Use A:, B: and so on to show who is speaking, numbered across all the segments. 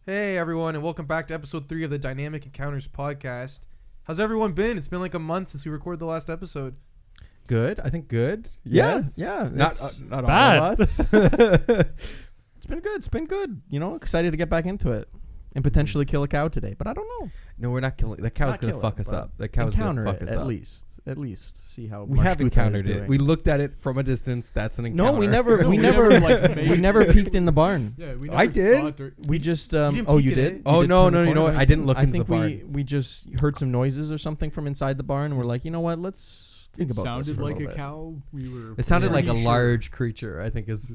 A: Hey everyone, and welcome back to episode 3 of the Dynamic Encounters podcast. How's everyone been? It's been like a month since we recorded the last episode.
B: Good. I think good.
C: Yeah,
B: Yes.
C: yeah.
B: Not all
C: bad.
B: of us.
C: It's been good. It's been good. You know, excited to get back into it and potentially kill a cow today. But I don't know.
B: No, we're not killing. That cow's
C: Not
B: going to
C: kill
B: fuck
C: it,
B: us
C: but
B: up. That cow's going to
C: encounter
B: fuck
C: it
B: us
C: at
B: up.
C: least. At least see how
B: We have
C: Mosghuta is
B: encountered it.
C: doing.
B: We looked at it from a distance. That's an encounter.
C: No, we never.
D: No,
C: we
D: we
C: never.
D: never, like, made-
C: we never peeked in the barn.
D: Yeah, we never
B: I did.
D: saw it or-
C: We just.
A: didn't
C: Oh,
A: peek
C: you
A: in
C: did?
A: it?
C: You
B: Oh
C: did
B: no,
C: turn the
B: no, you know
C: corner?
B: what? I didn't look
C: I
B: into
C: think
B: the barn.
C: we just heard some noises or something from inside the barn. And we're like, you know what? Let's think
D: It
C: about this
D: sounded
C: for
D: like
C: a
D: a
C: little bit.
D: cow. We were.
B: It sounded like a
D: pretty sure.
B: large creature. I think is.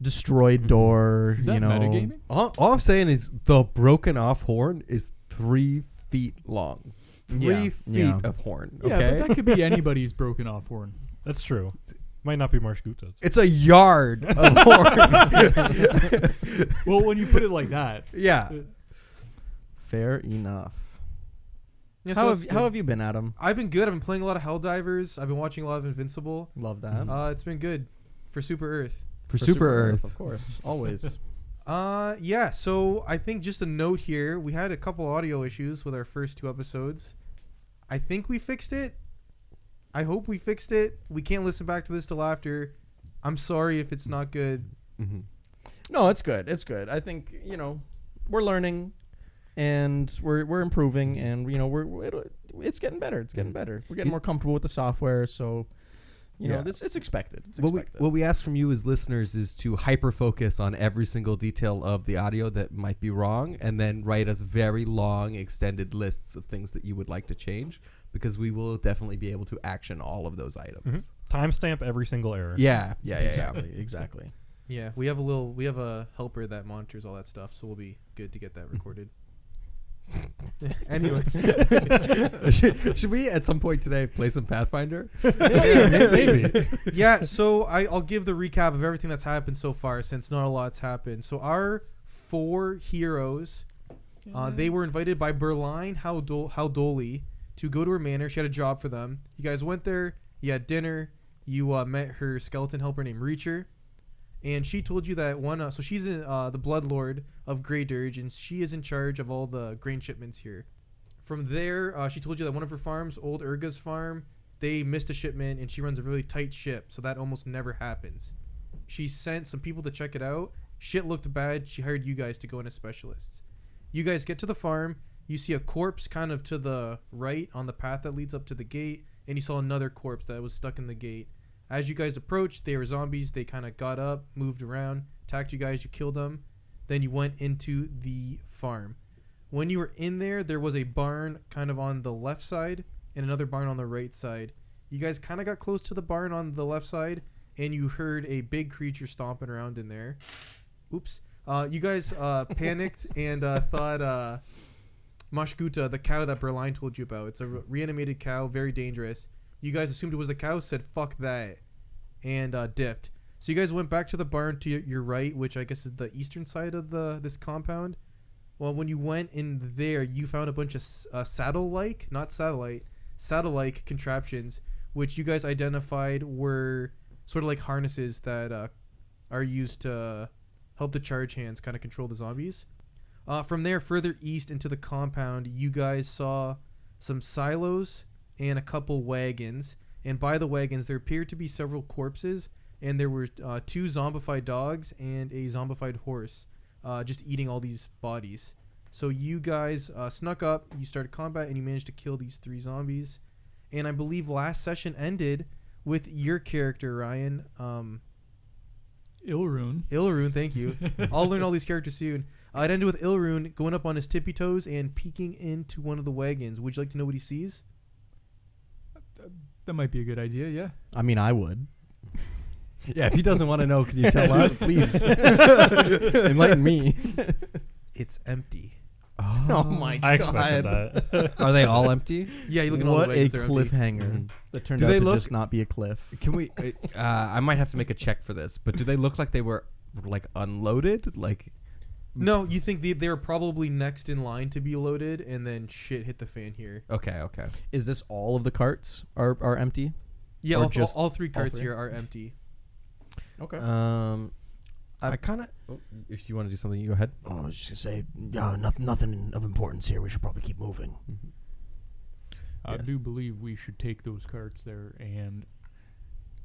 C: Destroyed door.
D: Is that
C: you know.
D: metagaming?
B: All I'm saying is the broken off horn is 3 feet long. 3
C: Yeah,
B: feet
C: yeah.
B: of horn.
D: Yeah,
B: Okay.
D: but that could be anybody's broken off horn.
E: That's true. Might not be Mosghuta.
B: It's a yard of horn.
D: Well, when you put it like that,
B: Yeah.
C: Fair enough.
A: Yeah, so
C: How
A: that's
C: have
A: good.
C: How have you been, Adam?
A: I've been good. I've been playing a lot of Helldivers. I've been watching a lot of Invincible.
C: Love that.
A: It's been good for Super Earth.
B: For Super Earth.
C: of course, always.
A: Yeah, so I think just a note here. We had a couple audio issues with our first 2 episodes. I think we fixed it. I hope we fixed it. We can't listen back to this till after. I'm sorry if it's not good.
B: Mm-hmm.
C: No, it's good. It's good. I think we're learning, and we're improving, and it's getting better. It's getting better. We're getting more comfortable with the software, so
B: Yeah.
C: it's expected. It's
B: What
C: expected.
B: we ask from you as listeners is to hyper focus on every single detail of the audio that might be wrong, and then write us very long, extended lists of things that you would like to change, because we will definitely be able to action all of those items.
E: Timestamp every single error.
B: Yeah.
C: exactly.
A: Yeah, we have a helper that monitors all that stuff, so we'll be good to get that recorded. Anyway,
B: should we at some point today play some Pathfinder?
D: maybe.
A: yeah, so I'll give the recap of everything that's happened so far, since not a lot's happened. So our 4 heroes, they were invited by Berline Haldoli to go to her manor. She had a job for them. You guys went there. You had dinner. You met her skeleton helper named Reacher, and she told you that one. So she's the Blood Lord of Grey Dirge, and she is in charge of all the grain shipments here. From there, she told you that one of her farms, Old Urga's farm, they missed a shipment, and she runs a really tight ship, so that almost never happens. She sent some people to check it out. Shit looked bad. She hired you guys to go in as specialists. You guys get to the farm. You see a corpse kind of to the right on the path that leads up to the gate, and you saw another corpse that was stuck in the gate. As you guys approached, they were zombies. They kind of got up, moved around, attacked you guys. You killed them. Then you went into the farm. When you were in there, there was a barn kind of on the left side and another barn on the right side. You guys kind of got close to the barn on the left side, and you heard a big creature stomping around in there. Oops. You guys panicked and thought Mosghuta, the cow that Berline told you about. It's a reanimated cow, very dangerous. You guys assumed it was a cow, said fuck that, and dipped. So you guys went back to the barn to your right, which I guess is the eastern side of this compound. Well, when you went in there, you found a bunch of satellite contraptions, which you guys identified were sort of like harnesses that are used to help the charge hands kind of control the zombies. From there, further east into the compound, you guys saw some silos and a couple wagons. And by the wagons, there appeared to be several corpses, and there were 2 zombified dogs and a zombified horse just eating all these bodies. So you guys snuck up, you started combat, and you managed to kill these 3 zombies. And I believe last session ended with your character, Ryan.
D: Ilrune,
A: thank you. I'll learn all these characters soon. It ended with Ilrune going up on his tippy toes and peeking into one of the wagons. Would you like to know what he sees?
D: that might be a good idea. Yeah.
C: I mean, I would.
B: Yeah, if he doesn't want to know, can you tell us?
C: Please enlighten me.
A: It's empty.
C: Oh my god!
E: I expected that.
B: Are they all empty?
A: Yeah, you look at all the
C: What a
A: wagons. They're empty.
C: cliffhanger!
B: Mhm.
C: That turned
B: Do
C: out
B: they
C: to
B: look-
C: just not be a cliff.
B: Can we? I might have to make a check for this, but do they look like they were like unloaded? Like,
A: No, you think they were probably next in line to be loaded, and then shit hit the fan here.
B: okay.
C: Is this all of the carts are empty?
A: Yeah,
C: Or
A: all
C: just
A: three carts
C: three?
A: here are empty.
C: Okay.
B: I kind of. If you want to do something, you go ahead.
C: Oh, I was just gonna say, nothing of importance here. We should probably keep moving.
D: I
B: Yes.
D: do believe we should take those carts there and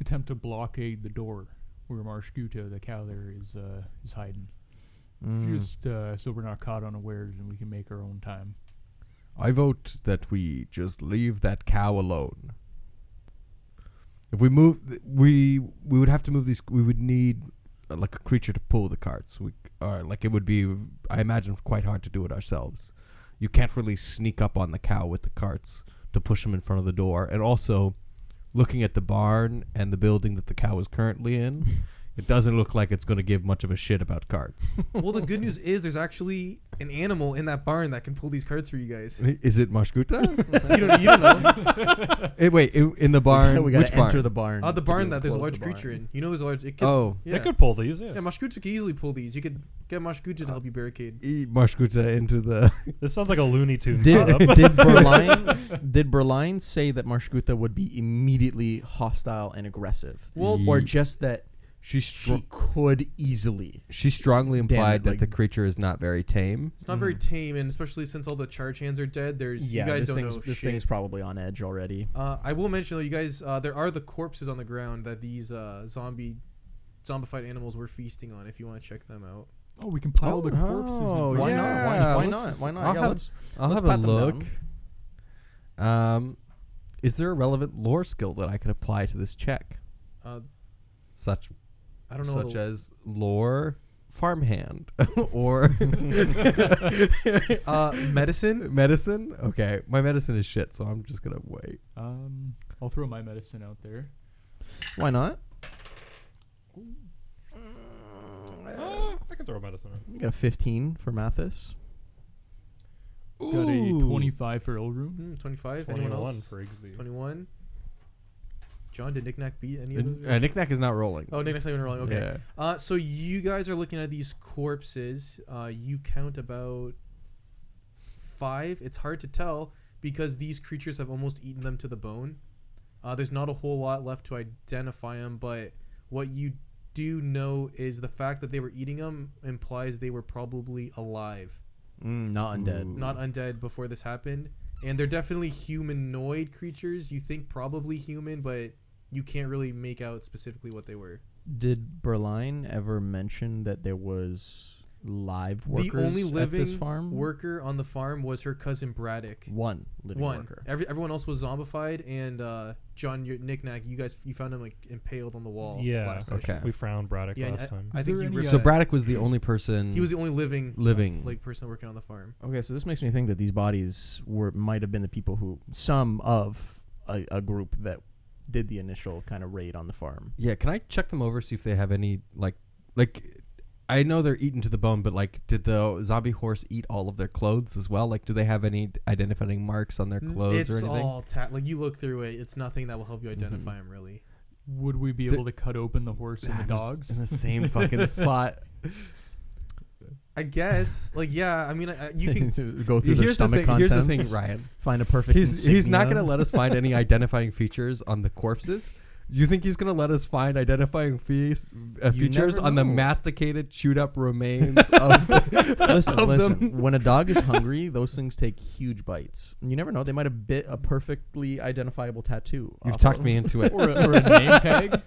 D: attempt to blockade the door where Mosghuta, the cow there, is hiding. Just so we're not caught unawares and we can make our own time.
B: I vote that we just leave that cow alone. If we move, we would have to move these. We would need like a creature to pull the carts. Like it would be, I imagine, quite hard to do it ourselves. You can't really sneak up on the cow with the carts to push them in front of the door. And also, looking at the barn and the building that the cow is currently in, it doesn't look like it's going to give much of a shit about carts.
A: Well, the good news is there's actually an animal in that barn that can pull these carts for you guys.
B: Is it Mosghuta?
A: you don't know.
B: Wait, in the barn?
C: we gotta
B: Which barn?
C: enter the barn.
A: The
C: to
A: barn
C: do-
A: that there's a
C: close
A: large
C: the barn.
A: creature in. You know there's a large... It could,
B: Oh.
A: yeah.
E: They could pull these, yeah.
A: Yeah, Mosghuta could easily pull these. You could get Mosghuta to help you barricade.
B: Mosghuta into the...
E: This sounds like a Looney Tunes
C: Did
E: setup.
C: did Berline say that Mosghuta would be immediately hostile and aggressive,
A: Well,
C: or just that
B: She
C: she could easily?
B: She strongly implied that
C: like-
B: the creature is not very tame.
A: It's not very tame, and especially since all the charge hands are dead, there's you guys don't know
C: this
A: shit.
C: thing's probably on edge already.
A: I will mention though, you guys, there are the corpses on the ground that these zombified animals were feasting on. If you want to check them out.
D: Oh, we can pile the corpses.
C: Oh,
D: in
C: why
D: front.
C: not?
B: Yeah,
C: Why
B: let's-
C: not? Why not?
B: I'll
C: Yeah,
B: have-
C: let's
B: I'll
C: let's
B: have a
C: pat them
B: look.
C: down.
B: Is there a relevant lore skill that I could apply to this check? Such
A: I don't know.
B: such as lore farmhand or
A: Medicine.
B: medicine. Okay, my medicine is shit, so I'm just gonna wait.
D: I'll throw my medicine out there.
C: Why not?
E: I can throw medicine in.
C: We got a 15 for Mathis.
D: Got a 25 for Ilroom.
A: 25. Anyone
E: 21
A: else?
E: for Igsy.
A: 21. John, did Knick-Knack beat any of those?
B: Knick-Knack is not rolling.
A: Oh, Knick-Knack's not even rolling. Okay.
B: Yeah.
A: So you guys are looking at these corpses. You count about 5. It's hard to tell because these creatures have almost eaten them to the bone. There's not a whole lot left to identify them, but what you do know is the fact that they were eating them implies they were probably alive,
C: Not undead.
A: not undead before this happened. And they're definitely humanoid creatures. You think probably human, but you can't really make out specifically what they were.
C: Did Berline ever mention that there was live workers
A: The only
C: at
A: living
C: this farm?
A: worker on the farm was her cousin Braddock.
C: One living
A: One.
C: worker.
A: Everyone else was zombified, and John, your Knick-Knack, you found him like impaled on the wall.
E: Yeah.
A: last session.
B: Okay.
E: We found Braddock
A: Yeah,
E: last time.
A: I think
D: there
A: you
D: any,
A: ripped
B: So
A: that.
B: Braddock was the only person.
A: He was the only living
B: living.
A: person working on the farm.
C: Okay, so this makes me think that these bodies might have been the people who, some of a group that did the initial kind of raid on the farm.
B: Yeah, can I check them over, see if they have any like I know they're eaten to the bone, but like did the zombie horse eat all of their clothes as well? Like do they have any identifying marks on their clothes
A: It's
B: or anything?
A: all like you look through it. It's nothing that will help you identify him really.
D: Would we be able to cut open the horse and the dogs?
B: in the same fucking spot.
A: I guess, like, yeah. I mean, you can.
C: Go through their
B: Here's the
C: stomach
B: thing.
C: Here's
B: Here's the thing, Ryan.
C: Find a perfect.
B: He's not
C: insignia.
B: going to let us find any identifying features on the corpses. You think he's going to let us find identifying features
C: never
B: on the
C: know.
B: masticated, chewed up remains of
C: Listen,
B: of
C: listen.
B: them?
C: When a dog is hungry, those things take huge bites. You never know; they might have bit a perfectly identifiable tattoo.
B: You've
C: off
B: talked
C: of-
B: me into it.
D: or a name tag?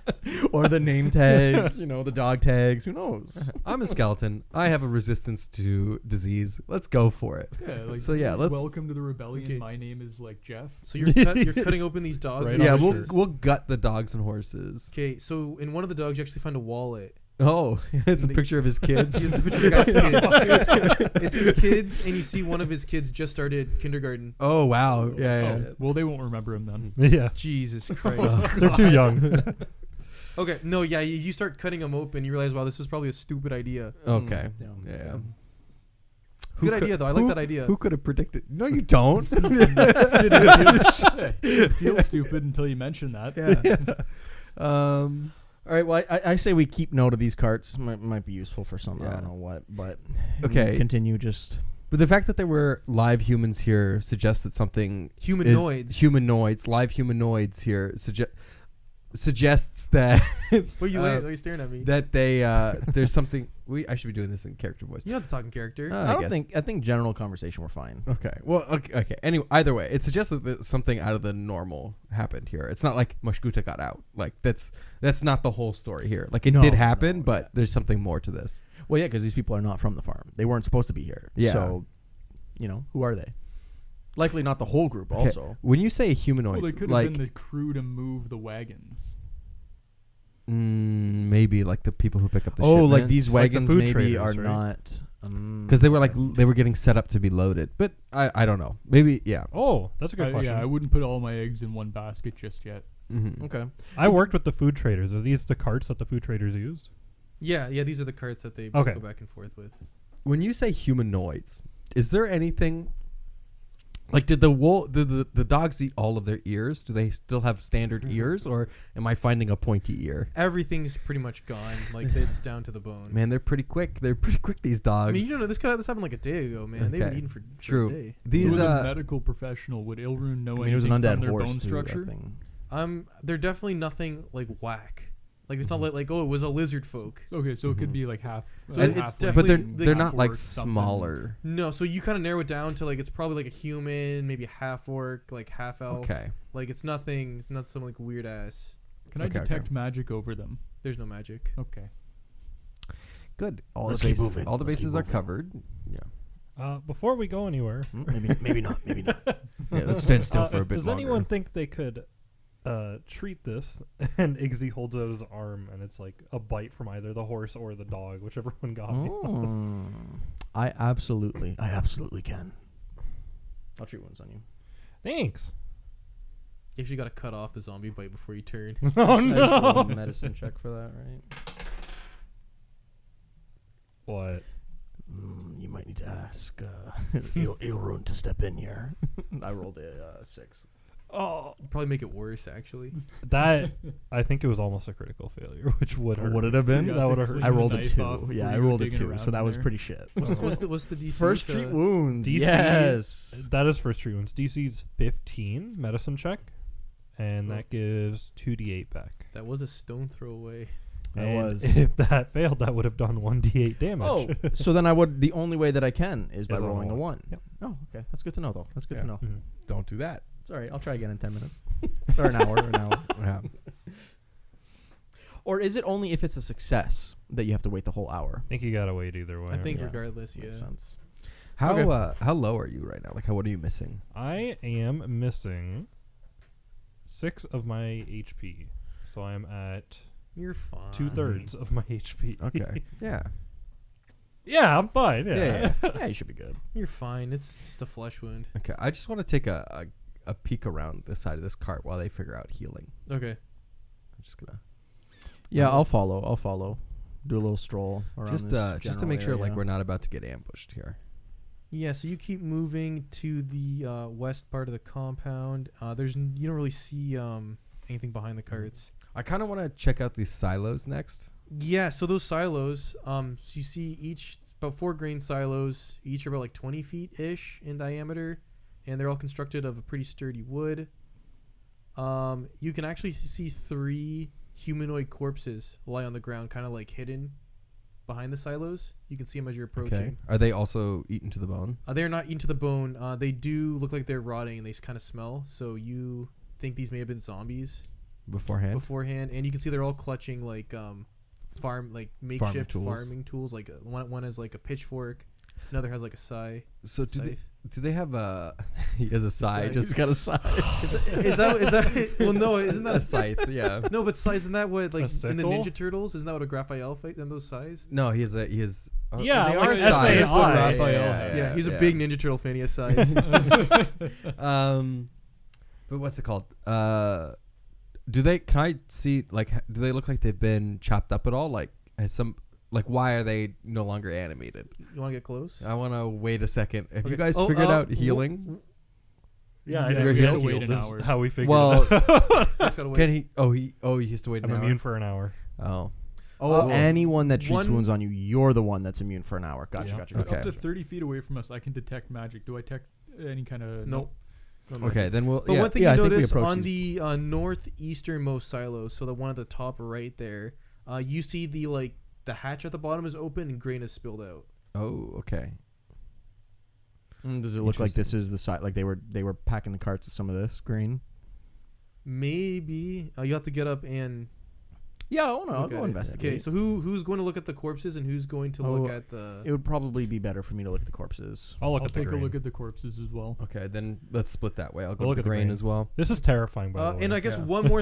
C: or the name tag. You know, the dog tags. Who knows?
B: I'm a skeleton. I have a resistance to disease. Let's go for it.
D: Yeah, like,
B: So, yeah, let's-
D: welcome to the rebellion.
A: Okay.
D: My name is like Jeff.
A: So you're cutting open these dogs.
E: Right
A: and
E: on
B: Yeah,
E: the
A: all
B: we'll
A: this-
B: we'll gut the dogs and horses.
A: Okay, so in one of the dogs, you actually find a wallet.
B: Oh, it's a
A: The-
B: picture of his
A: It's
B: kids.
A: a picture of your guy's kids. It's his kids, and you see one of his kids just started kindergarten.
B: Oh wow, yeah.
D: Oh, well, they won't remember him then.
E: Yeah.
A: Jesus Christ.
E: They're too young.
A: Okay, no, yeah, you start cutting them open. You realize, wow, this was probably a stupid idea.
B: Okay,
C: Yeah.
B: yeah.
A: Good idea, though. I like that idea.
B: Who could have predicted? No, you don't.
D: Didn't feel stupid until you mentioned that.
C: All right. Well, I say we keep note of these carts. Might be useful for something. I
B: Yeah.
C: don't know what, but
B: Okay.
C: Continue. Just
B: But the fact that there were live humans here suggests that something
A: Humanoids.
B: live humanoids here suggest. suggests that
A: What are you? Why are you staring at me?
B: that they there's something I should be doing this in character voice.
A: You don't have to talk in character.
C: I think general conversation we're fine.
B: Okay. Well, okay. Anyway, either way, it suggests that something out of the normal happened here. It's not like Mosghuta got out. Like that's not the whole story here. Like it did happen, but there's something more to this.
C: Well, yeah, because these people are not from the farm. They weren't supposed to be here.
B: Yeah.
C: So, who are they? Likely not the whole group. Also,
B: when you say humanoids,
D: Well, they could have
B: like
D: been the crew to move the wagons.
B: maybe like the people who pick up the
C: like
B: shipment.
C: these
E: Like the
C: wagons
E: food
C: maybe
E: traders,
C: are
E: right?
C: not.
B: Because they were getting set up to be loaded, but I don't know. Maybe
E: Oh, that's a good question.
D: Yeah, I wouldn't put all my eggs in one basket just yet.
B: Mm-hmm.
C: Okay.
E: I worked with the food traders. Are these the carts that the food traders used?
A: Yeah. These are the carts that they
E: Okay.
A: go back and forth with.
B: When you say humanoids, is there anything like did the dogs eat all of their ears? Do they still have standard ears, or am I finding a pointy ear?
A: Everything's pretty much gone. Like it's down to the bone.
B: Man, they're pretty quick. They're pretty quick. These dogs.
A: I mean, this happened like a day ago, man. They've been
B: Okay.
A: eating for
B: True.
A: a day.
B: These
D: Who was a medical professional? Would Ilrun know
C: It was an
D: anything
C: undead
D: from their
C: horse
D: bone
C: too,
D: structure?
C: I think.
A: They're definitely nothing like whack. Like it's not like it was a lizard folk.
D: Okay, so it could be like half.
A: So
D: half
A: it's
D: like
B: but
A: definitely
B: they're
A: like
B: not like
D: orc, something.
B: smaller.
A: No, so you kind of narrow it down to like it's probably like a human, maybe a half orc, like half elf.
B: Okay.
A: Like it's nothing. It's not some like weird ass.
D: Can I
B: Okay,
D: detect magic over them?
A: There's no magic.
D: Okay.
B: Good.
C: Let's keep moving.
B: All the
C: Let's keep
B: bases are
C: moving.
B: covered. Yeah.
E: Before we go anywhere,
C: Maybe not. Maybe not.
B: Yeah. Let's stand still for a bit
E: does
B: longer.
E: anyone think they could treat this? And Iggsy holds out his arm, and it's like a bite from either the horse or the dog, whichever one got me.
C: I absolutely can. I'll treat wounds on you.
E: Thanks.
A: You actually got to cut off the zombie bite before you turn.
E: Oh
C: I just roll
E: no!
C: a medicine check for that, right?
E: What?
C: You might need to ask Ilrun to step in here. I rolled a 6.
E: Oh,
A: Probably make it worse, actually.
E: that I think it was almost a critical failure, which would hurt.
C: Would it have been?
D: You
E: That
D: got
E: would
D: to
E: have hurt.
D: clean
C: I
D: the
C: rolled a
D: knife
C: 2.
D: off
C: Yeah,
D: before
C: I
D: you were
C: rolled a
D: digging
C: 2,
D: around
C: so that
D: in
C: was
D: there.
C: pretty shit.
A: What's the DC?
C: First
A: to-
C: treat wounds.
E: DC
C: Yes.
E: That is first treat wounds. DC's 15 medicine check, and that gives 2d8 back.
A: That was a stone throw away.
C: That
E: And
C: was.
E: if that failed, that would have done 1d8 damage.
C: Oh, so then I would. The only way that I can is by
E: Is on a
C: rolling a
E: one.
C: 1.
E: Yep.
C: Oh, okay. That's good to know, though. That's good
B: Yeah.
C: to know.
E: Mhm.
B: Don't do that.
C: It's all right. I'll try again in 10 minutes. Or an hour.
B: Yeah.
C: Or is it only if it's a success that you have to wait the whole hour?
E: I think you gotta wait either way.
A: I think
C: Yeah.
A: regardless, yeah.
C: Makes sense.
B: How low are you right now? Like, what are you missing?
E: I am missing 6 of my HP, so I'm at
A: You're fine.
E: 2/3 of my HP.
B: Okay. Yeah.
E: Yeah, I'm fine. Yeah.
C: Yeah, you should be good.
A: You're fine. It's just a flesh wound.
B: Okay. I just want to take a peek around the side of this cart while they figure out healing.
A: Okay.
B: I'm just gonna
C: Yeah, I'll follow. Do a little stroll around
B: just
C: this
B: to
C: general
B: make sure like
C: area.
B: we're not about to get ambushed here.
A: Yeah, so you keep moving to the west part of the compound. You don't really see anything behind the carts.
B: I kind of want to check out these silos next.
A: Yeah, so those silos, so you see each about 4 grain silos. Each are about like 20 feet ish in diameter, and they're all constructed of a pretty sturdy wood. You can actually see 3 humanoid corpses lie on the ground, kind of like hidden behind the silos. You can see them as you're approaching.
B: Okay. Are they also eaten to the bone?
A: They are not eaten to the bone. They do look like they're rotting, and they kind of smell. So you think these may have been zombies beforehand, and you can see they're all clutching like makeshift farming tools. Like one has like a pitchfork, another has like a scythe.
B: So do they have a? He has a scythe.
A: Scythe.
C: He's got a side.
A: Is that? Well, no, isn't that
B: a scythe? Yeah.
A: No, but scythe, isn't that what like
E: A
A: in the
E: sickle?
A: Ninja Turtles? Isn't that what a Raphael fight? And those scythes?
B: No, he has.
E: Yeah,
B: they
E: like
B: are
E: an
B: scythes.
E: SAI.
D: Raphael.
A: Yeah, he's a big Ninja Turtle fan. He has scythes.
B: But what's it called? Do they? Can I see? Like, do they look like they've been chopped up at all? Like, why are they no longer animated?
A: You want to get close?
B: I want to wait a second. Have you
A: Okay.
B: guys
A: Oh,
B: figured out healing?
E: Yeah,
D: Yeah,
E: I
D: we
E: did.
D: have to wait an
E: This
D: hour.
E: is how we figured
B: Well,
E: it out.
A: Just gotta wait.
B: can he? Oh, he has to wait
E: I'm
B: an hour.
E: immune for an hour.
B: Oh,
C: Anyone that treats
A: One-
C: wounds on you, you're the one that's immune for an hour. Gotcha.
E: Yeah.
C: Gotcha.
B: Okay.
D: Up to 30 feet away from us, I can detect magic. Do I detect any kind of...
A: Nope.
B: Okay, then we'll.
A: But
B: Yeah.
A: one thing
C: Yeah, I
A: you
C: think we
A: notice
C: approach
A: on
C: these-
A: the northeasternmost silo, so the one at the top right there, you see the hatch at the bottom is open and grain is spilled out.
B: Oh, okay.
C: Does it look like this is the side? Like they were packing the carts with some of this grain?
A: Maybe you have to get up and
C: Yeah, I'll
A: look
C: go
A: at it.
C: investigate.
A: Okay, so who's going to look at the corpses and who's going to look at the?
C: It would probably be better for me to look at the corpses.
E: I'll look
D: I'll
E: at the
D: take a
E: grain.
D: look at the corpses as well.
B: Okay, then let's split that way. I'll go
E: We'll
B: with
E: look
B: the
E: at the
B: grain
E: grain.
B: as well.
E: This is terrifying, by the way.
A: And I guess
B: Yeah.
A: one more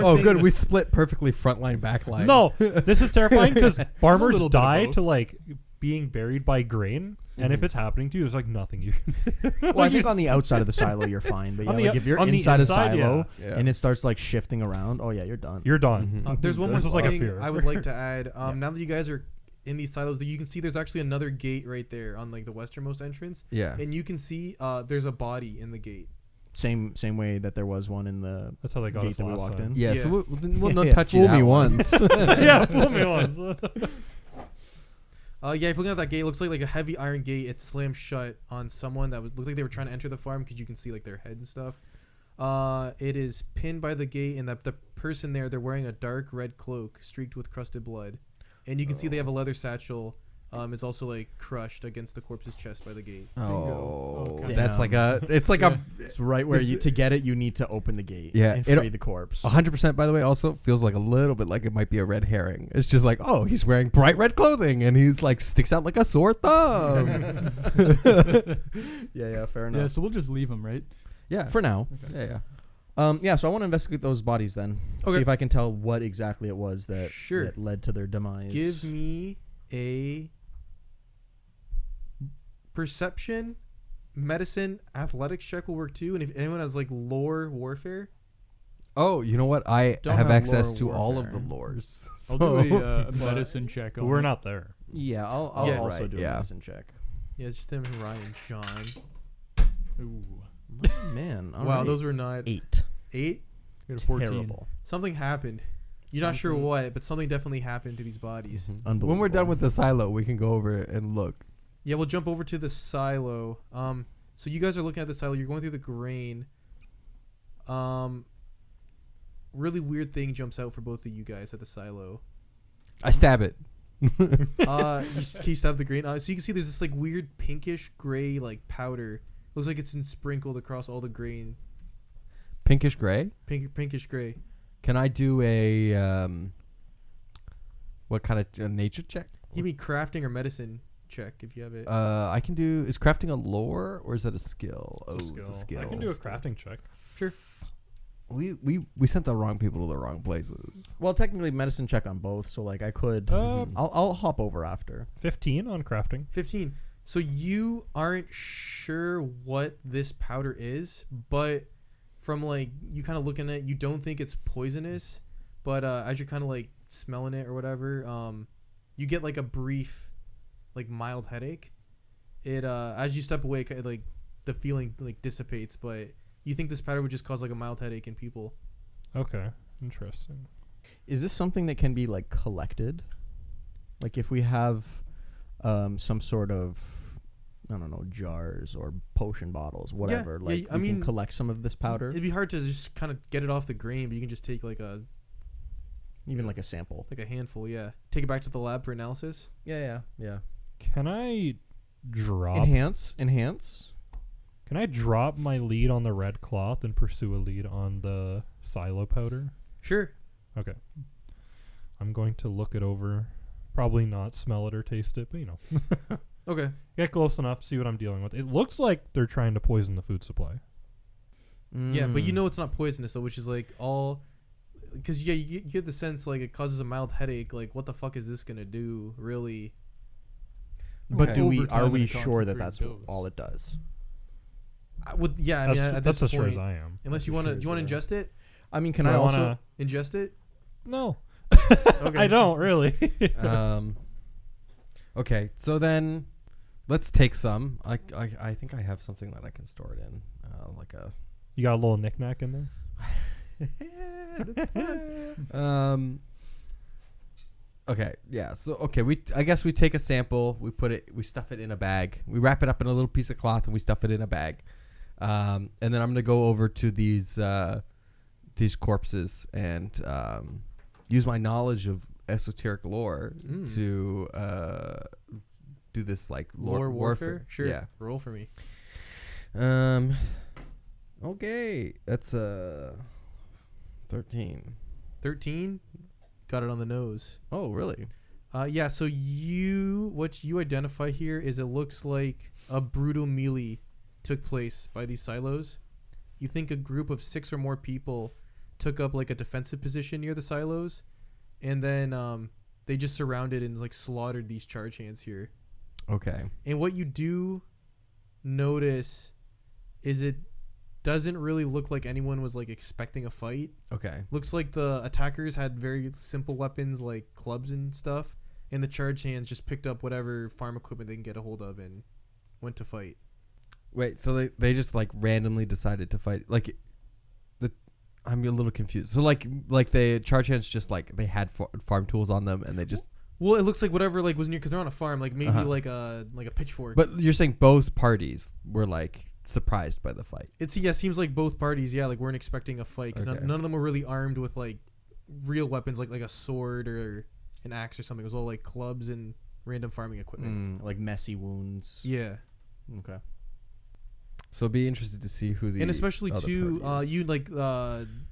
B: Oh,
A: thing.
B: good. We split perfectly front line, back line.
E: No, this is terrifying because farmers
D: little bit of
E: die
D: both.
E: to like being buried by grain, and if it's happening to you, there's like nothing you can do.
C: Well, I think on the outside of the silo you're fine, but yeah,
E: On the
C: like if you're
E: on the
C: inside a
E: inside,
C: silo
B: yeah.
C: and it starts like shifting around, oh yeah, you're done.
E: You're done.
B: Mhm.
A: There's one more
E: This is like a
A: thing
E: fear.
A: I would like to add. Now that you guys are in these silos, you can see there's actually another gate right there on like the westernmost entrance,
B: Yeah.
A: and you can see there's a body in the gate.
C: Same way that there was one in the
E: That's how they got
C: gate
E: us
C: that we
E: last
C: walked
E: time.
C: in.
B: Yeah,
A: Yeah.
B: so we'll not
C: Yeah,
B: touch you
C: fool
B: that
C: me
B: one.
C: once.
E: Yeah, fool me once.
A: Yeah, if you're looking at that gate, it looks like a heavy iron gate. It's slammed shut on someone that looked like they were trying to enter the farm because you can see like their head and stuff. It is pinned by the gate, and the person there, they're wearing a dark red cloak streaked with crusted blood, and you can see they have a leather satchel. It's also like crushed against the corpse's chest by the gate.
B: Oh,
D: Okay.
B: that's like a. It's like
D: Yeah.
C: It's right where to get it, you need to open the gate.
B: Yeah,
C: and
B: it-
C: free the corpse.
B: 100%. By the way, also feels like a little bit like it might be a red herring. It's just like, oh, he's wearing bright red clothing and he's like sticks out like a sore thumb.
C: Yeah, fair
D: Yeah, so we'll just leave them, right?
B: Yeah.
C: For now.
B: Yeah.
C: Yeah, so I want to investigate those bodies then.
A: Okay.
C: See if I can tell what exactly it was that,
A: Sure.
C: that led to their demise.
A: Give me a perception, medicine, athletics check will work too. And if anyone has like lore warfare,
B: Oh, you know what? I
C: Don't
B: have
C: have
B: access
C: lore
B: to all of the
C: warfare.
B: lores.
D: I'll
B: So-
D: do a medicine check on
E: We're
D: it.
E: not there.
C: Yeah, I'll
A: Yeah,
C: also
B: right,
C: do
B: yeah.
C: a medicine check.
A: yeah, it's just him and Ryan, Sean.
D: Ooh,
C: Man, all
A: Wow,
C: right.
A: those were not
C: 8.
A: 8.
D: got a 14.
C: Terrible.
A: Something happened. You're not sure
C: Something-
A: what, but something definitely happened to these bodies.
C: Unbelievable.
B: When we're done with the silo, we can go over and look.
A: Yeah, we'll jump over to the silo. So you guys are looking at the silo. You're going through the grain. Really weird thing jumps out for both of you guys at the silo.
B: I stab it.
A: Can you stab the grain? So you can see there's this like weird pinkish gray like powder. Looks like it's been sprinkled across all the grain.
B: Pinkish gray.
A: Pinkish gray.
B: Can I do a what kind of a nature check?
A: Give me crafting or medicine check if you have it.
B: I can do. Is crafting a lore or is that a skill?
E: It's
B: It's a skill.
E: I can do a crafting check.
A: Sure.
B: We sent the wrong people to the wrong places.
C: Well, technically medicine check on both, so like I could I'll hop over after.
E: 15 on crafting.
A: 15. So you aren't sure what this powder is, but from like you kind of looking at it, you don't think it's poisonous, but as you're kind of like smelling it or whatever, you get like a brief, like mild headache. It as you step away, like the feeling like dissipates, but you think this powder would just cause like a mild headache in people.
E: Okay, interesting.
C: Is this something that can be like collected? Like if we have some sort of I don't know, jars or potion bottles, whatever.
A: Yeah,
C: like
A: I
C: we
A: mean,
C: can collect some of this powder,
A: It'd be hard to just kind of get it off the grain, but you can just take like a
C: even like a sample.
A: handful. Yeah, take it back to the lab for analysis.
C: Yeah.
E: Can I drop?
C: Enhance.
E: Can I drop my lead on the red cloth and pursue a lead on the silo powder?
A: Sure.
E: Okay. I'm going to look it over. Probably not smell it or taste it, but you know.
A: Okay.
E: Get close enough to see what I'm dealing with. It looks like they're trying to poison the food supply.
A: Yeah, but you
C: Mm.
A: know it's not poisonous though, which is like all because you get the sense like it causes a mild headache. Like what the fuck is this gonna do? Really?
C: But
A: Okay.
C: are
D: Overtime
C: we
D: in a
C: sure that
D: concentrated
C: that's
D: dose.
C: all it does?
A: I would. Yeah, I mean at
E: That's
A: this
E: as sure
A: point,
E: as I am.
A: unless you
D: That's
A: want to,
D: as
A: do you
D: sure
A: want
D: as
A: to ingest it?
C: I mean, can
E: Do
C: I also?
E: wanna-
A: Ingest it?
E: No.
A: Okay.
E: I don't really.
B: Okay, so then let's take some. I think I have something that I can store it in, like a.
E: You got a little knickknack in there?
B: That's fun. Okay, yeah. So I guess we take a sample, we stuff it in a bag, we wrap it up in a little piece of cloth, and we stuff it in a bag. And then I'm gonna go over to these corpses and use my knowledge of esoteric lore to do this like
A: Lore warfare? Sure.
B: Yeah.
A: Roll for me.
B: Okay, that's 13.
A: 13. Got it on the nose.
B: Oh, really?
A: Yeah, so what you identify here is it looks like a brutal melee took place by these silos. You think a group of 6 or more people took up like a defensive position near the silos, and then they just surrounded and like slaughtered these charge hands here.
B: Okay.
A: And what you do notice is it doesn't really look like anyone was like expecting a fight.
B: Okay.
A: Looks like the attackers had very simple weapons like clubs and stuff, and the charge hands just picked up whatever farm equipment they can get a hold of and went to fight.
B: Wait, so they just like randomly decided to fight? Like, I'm a little confused. So like the charge hands just like they had farm tools on them and they just.
A: Well, it looks like whatever like was near because they're on a farm, like maybe like a pitchfork.
B: But you're saying both parties were like surprised by the fight.
A: Seems like both parties, weren't expecting a fight because
B: Okay.
A: none of them were really armed with like real weapons like a sword or an axe or something. It was all like clubs and random farming equipment.
C: Like messy wounds.
A: Yeah,
C: Okay.
B: So be interested to see who the
A: and especially
B: other
A: too,
B: party is.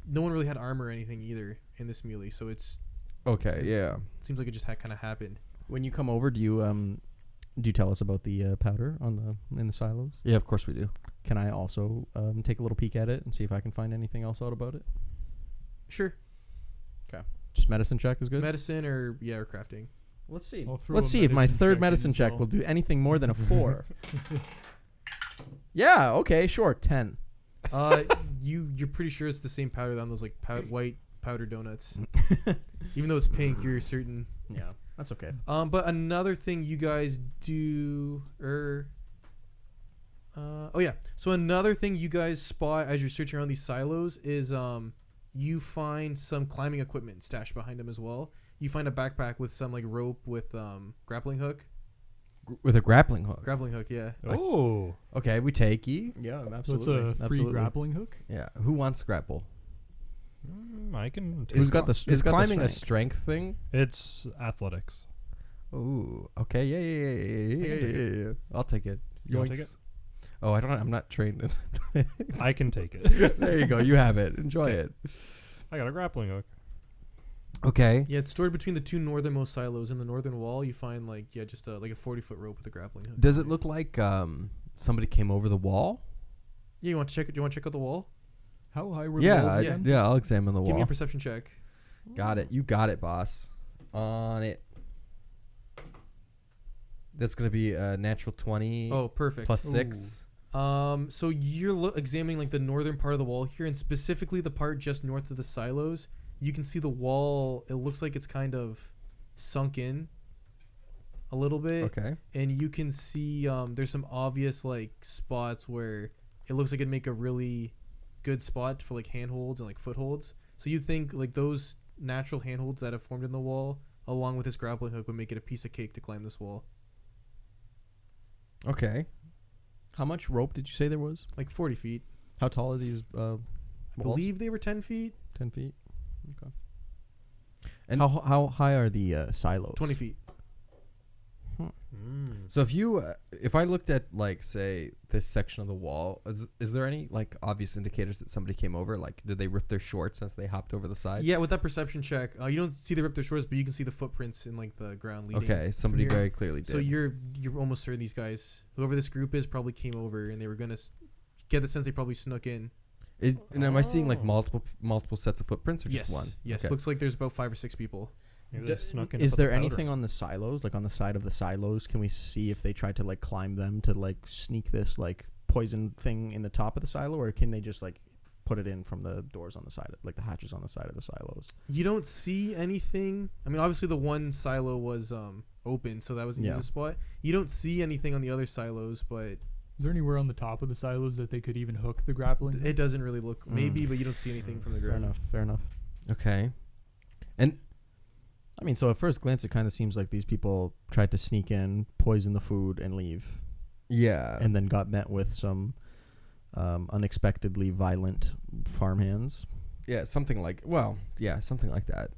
A: no one really had armor or anything either in this melee, so it's
B: Okay, yeah.
A: seems like it just kind of happened.
C: When you come over, do you tell us about the powder in the silos?
B: Yeah, of course we do.
C: Can I also take a little peek at it and see if I can find anything else out about it?
A: Sure,
C: Just medicine check is good.
A: medicine or crafting.
C: Let's see.
D: I'll throw
C: Let's
D: a
C: see if my
D: medicine
C: third
D: check in
C: medicine
D: as
C: check
D: well.
C: will do anything more than a 4. Yeah. Okay. Sure. 10.
A: You're pretty sure it's the same powder on those like white powder donuts. Even though it's pink, you're certain.
C: Yeah. That's okay.
A: But another thing you guys do, so another thing you guys spot as you're searching around these silos is you find some climbing equipment stashed behind them as well. You find a backpack with some like rope with grappling hook.
B: With a grappling hook.
A: Grappling hook, yeah.
E: Oh,
B: Okay, we take ye.
C: Yeah.
D: So
C: Absolutely.
D: it's a free
C: Absolutely.
D: grappling hook.
B: Yeah. Who wants grapple?
E: I can.
C: Who's got the-
B: Is
C: who's got the
B: climbing a
C: strength?
B: strength thing?
E: It's athletics.
B: Ooh. Okay. Yeah. I'll take it.
E: You wanna take
B: Yoinks. Oh, I'm not trained.
E: I can take it.
B: There you go. You have it. Enjoy it.
E: I got a grappling hook.
B: Okay.
A: Yeah, it's stored between the two northernmost silos. In the northern wall, you find just a 40-foot rope with a grappling hook.
B: Does it look like somebody came over the wall?
A: Yeah, you want to check it? Do you want to check out the wall?
D: How high were the
B: Yeah.
D: walls
A: yeah.
D: again?
B: I'll examine the
A: Give me
B: wall.
A: a perception check.
B: Got it. You got it, boss. On it. That's gonna be a natural 20
A: Oh, perfect.
B: plus 6.
A: So you're examining like the northern part of the wall here, and specifically the part just north of the silos. You can see the wall. It looks like it's kind of sunk in a little bit,
B: Okay.
A: and you can see there's some obvious like spots where it looks like it'd make a really good spot for like handholds and like footholds. So you think like those natural handholds that have formed in the wall, along with this grappling hook, would make it a piece of cake to climb this wall.
B: Okay.
C: How much rope did you say there was?
A: Like 40 feet.
C: How tall are these?
A: I
C: walls?
A: believe they were 10 feet.
C: 10 feet. Okay.
B: And-
C: And how high are the silos?
A: 20 feet.
B: So if I looked at like say this section of the wall, is there any like obvious indicators that somebody came over? Like, did they rip their shorts as they hopped over the side?
A: Yeah, with that perception check, you don't see the rip their shorts, but you can see the footprints in like the ground leading.
B: Okay, somebody
A: here.
B: very clearly did.
A: So you're almost certain these guys, whoever this group is, probably came over and they were gonna get the sense they probably snuck in.
B: And am I seeing like
E: Oh.
B: multiple sets of footprints or
A: Yes,
B: just one?
A: yes.
B: Okay.
A: Looks like there's about 5 or 6 people.
E: Maybe they snuck in.
C: Is
E: to put
C: there
E: the powder.
C: anything on the silos, like on the side of the silos? Can we see if they tried to like climb them to like sneak this like poison thing in the top of the silo, or can they just like put it in from the doors on the side, like the hatches on the side of the silos?
A: You don't see anything. I mean, obviously the one silo was open, so that was an
C: Yeah.
A: easy spot. You don't see anything on the other silos, but
D: Is there anywhere on the top of the silos that they could even hook the grappling?
A: it doesn't really look. Maybe, but you don't see anything from the
C: Fair
A: ground.
C: enough. Fair enough.
B: Okay.
C: I mean, so at first glance, it kind of seems like these people tried to sneak in, poison the food, and leave,
B: Yeah.
C: and then got met with some unexpectedly violent farmhands.
B: Yeah, something like something like that.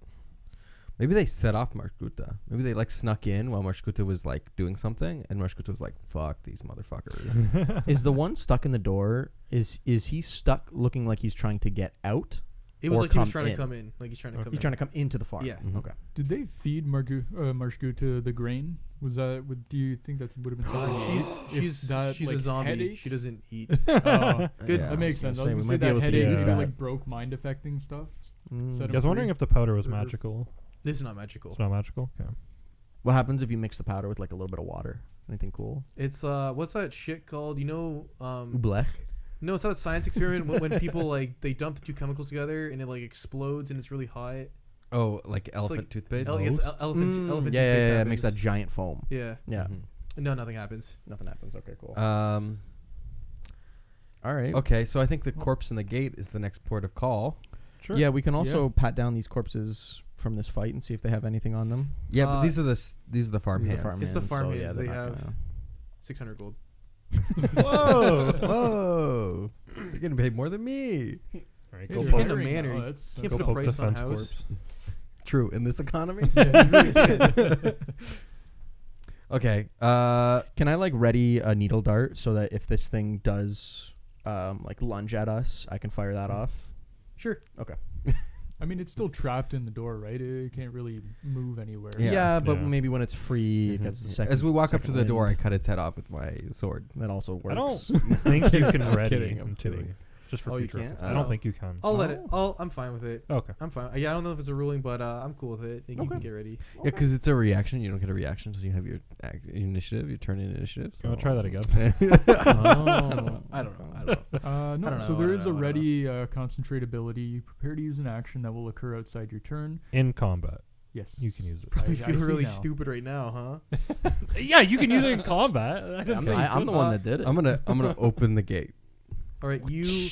B: Maybe they set off Mosghuta. Maybe they like snuck in while Mosghuta was like doing something, and Mosghuta was like, "Fuck these motherfuckers."
C: Is the one stuck in the door? Is he stuck, looking like he's trying to get out?
A: It was
C: Or
A: like he was
C: come
A: trying
C: in.
A: to come in. Like he's trying to come
C: He's
A: in.
C: trying to come into the farm.
A: Yeah.
B: Mhm.
C: Okay.
D: Did they feed Mosghuta the grain? Was that? Do you think that would have been something?
A: She's a zombie.
D: Headache?
A: She doesn't eat.
D: Oh,
A: Good.
C: Yeah,
D: that makes
C: I was
D: sense. I
C: gonna say,
D: was
C: we
D: gonna
C: might
D: say
C: be able
D: that
C: to
D: headache
C: use
D: maybe
C: that.
D: like broke mind affecting stuff.
C: Mm.
D: Set
E: Yeah, I was wondering if the powder was
D: Or-
E: magical.
A: This is not magical.
E: It's not magical. Okay.
C: What happens if you mix the powder with like a little bit of water? Anything cool?
A: It's what's that shit called? You know,
C: Blech.
A: no, it's not a science experiment when people like they dump the two chemicals together and it like explodes and it's really hot.
B: Oh, like elephant
A: like
B: toothpaste.
A: It's elephant
C: Yeah,
A: toothpaste.
C: yeah, it makes that
A: happens.
C: giant foam.
A: Yeah.
C: Yeah.
B: Mhm.
A: No, nothing happens.
C: Nothing happens. Okay, cool. All right.
B: Okay, so I think the corpse in the gate is the next port of call.
E: Sure.
C: Yeah, we can also pat down these corpses from this fight and see if they have anything on them.
B: Yeah, but
A: Uh,
B: these are the farm
C: These are
B: hands.
C: farm
A: It's the
C: hands,
A: farm
C: so,
A: hands,
C: yeah,
A: they
C: they're not
A: have-
C: gonna-
A: 600 gold.
E: Whoa.
B: Whoa! You're getting paid more than me.
E: All right,
D: Hey,
E: go
A: you're
E: poke,
A: in a
D: hiring
A: manor.
D: now,
A: You
D: that's-
A: can't
E: go
A: put a
E: poke
A: price
E: the
A: on a
E: fence
A: house.
E: corpse.
B: True in this economy.
A: Yeah, you really can't.
B: Okay.
C: Can I like ready a needle dart so that if this thing does like lunge at us, I can fire that off?
A: Sure.
D: I mean, it's still trapped in the door, right? It can't really move anywhere.
B: Yeah.
C: But
E: Yeah.
C: maybe when it's free, it
B: Mhm.
C: gets the second.
B: As we walk up to
C: second
B: the door, I
C: wind.
B: cut its head off with my sword.
C: That also works.
E: I don't think you can
B: I'm
E: ready
B: kidding, I'm
E: into
B: kidding.
E: it. Just for
C: Oh, you
E: future.
C: can't?
E: I don't think you can.
A: I'll let it. I'm fine with it.
E: Okay.
A: I'm fine. Yeah, I don't know if it's a ruling, but I'm cool with it. You can get ready.
B: Yeah, because it's a reaction. You don't get a reaction until you have your initiative, your turn in initiative. So
E: I'll try that again.
C: Oh.
B: I don't know.
D: No,
A: I don't
D: so
A: know,
D: there
A: I
D: is
A: don't
D: a
A: know, I don't
D: ready concentrate ability. You prepare to use an action that will occur outside your turn.
E: In combat,
D: Yes.
E: you can use it.
A: You
D: I
A: feel
D: see
A: really
D: now.
A: stupid right now, huh?
E: Yeah, you can use it in combat. I didn't say you
C: I'm the
E: couldn't.
C: one that did it.
B: I'm gonna open the gate.
A: All right, you.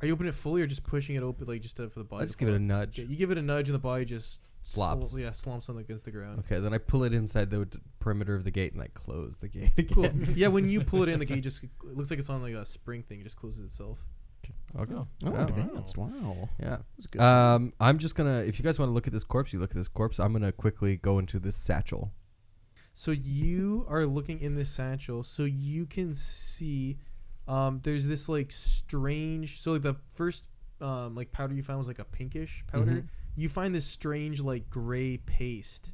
A: Are you opening it fully or just pushing it open, like just for the body?
B: I just give it a nudge.
A: Yeah, you give it a nudge and the body just
B: Flops.
A: slumps on against the ground.
B: Okay, then I pull it inside the perimeter of the gate and I close the gate again.
A: Cool. Yeah, when you pull it in, the gate just it looks like it's on like a spring thing. It just closes itself.
B: Okay.
C: Oh,
B: Yeah.
C: advanced. Wow.
B: Yeah.
C: That's good.
B: I'm just gonna. If you guys want to look at this corpse, you look at this corpse. I'm gonna quickly go into this satchel.
A: So you are looking in this satchel, so you can see there's this like strange. So like the first like powder you found was like a pinkish powder.
B: Mhm.
A: You find this strange like gray paste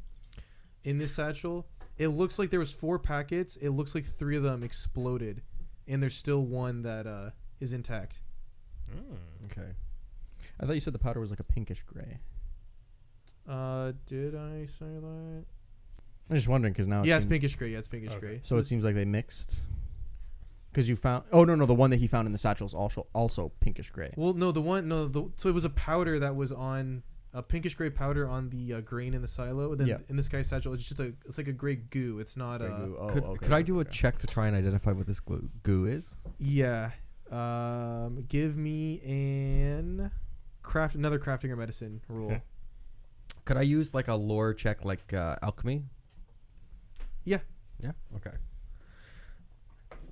A: in this satchel. It looks like there was 4 packets. It looks like 3 of them exploded, and there's still one that is intact.
B: Okay.
C: I thought you said the powder was like a pinkish gray.
A: Did I say that?
C: I'm just wondering because now.
A: Yeah, it's
C: seems-
A: pinkish gray. Yeah, it's pinkish
E: Okay.
A: gray.
C: So it seems like they mixed. Because you found. Oh no, the one that he found in the satchel is also pinkish gray.
A: Well, no, so it was a powder that was on a pinkish gray powder on the grain in the silo. And then
C: Yeah.
A: in this guy's satchel, it's like a gray goo. It's not
C: Gray goo. Oh,
B: could
C: okay,
B: could I do a
C: okay.
B: check to try and identify what this goo is?
A: Yeah. Give me another crafting or medicine roll.
E: Okay.
B: Could I use like a lore check, like alchemy?
A: Yeah.
B: Yeah. Okay.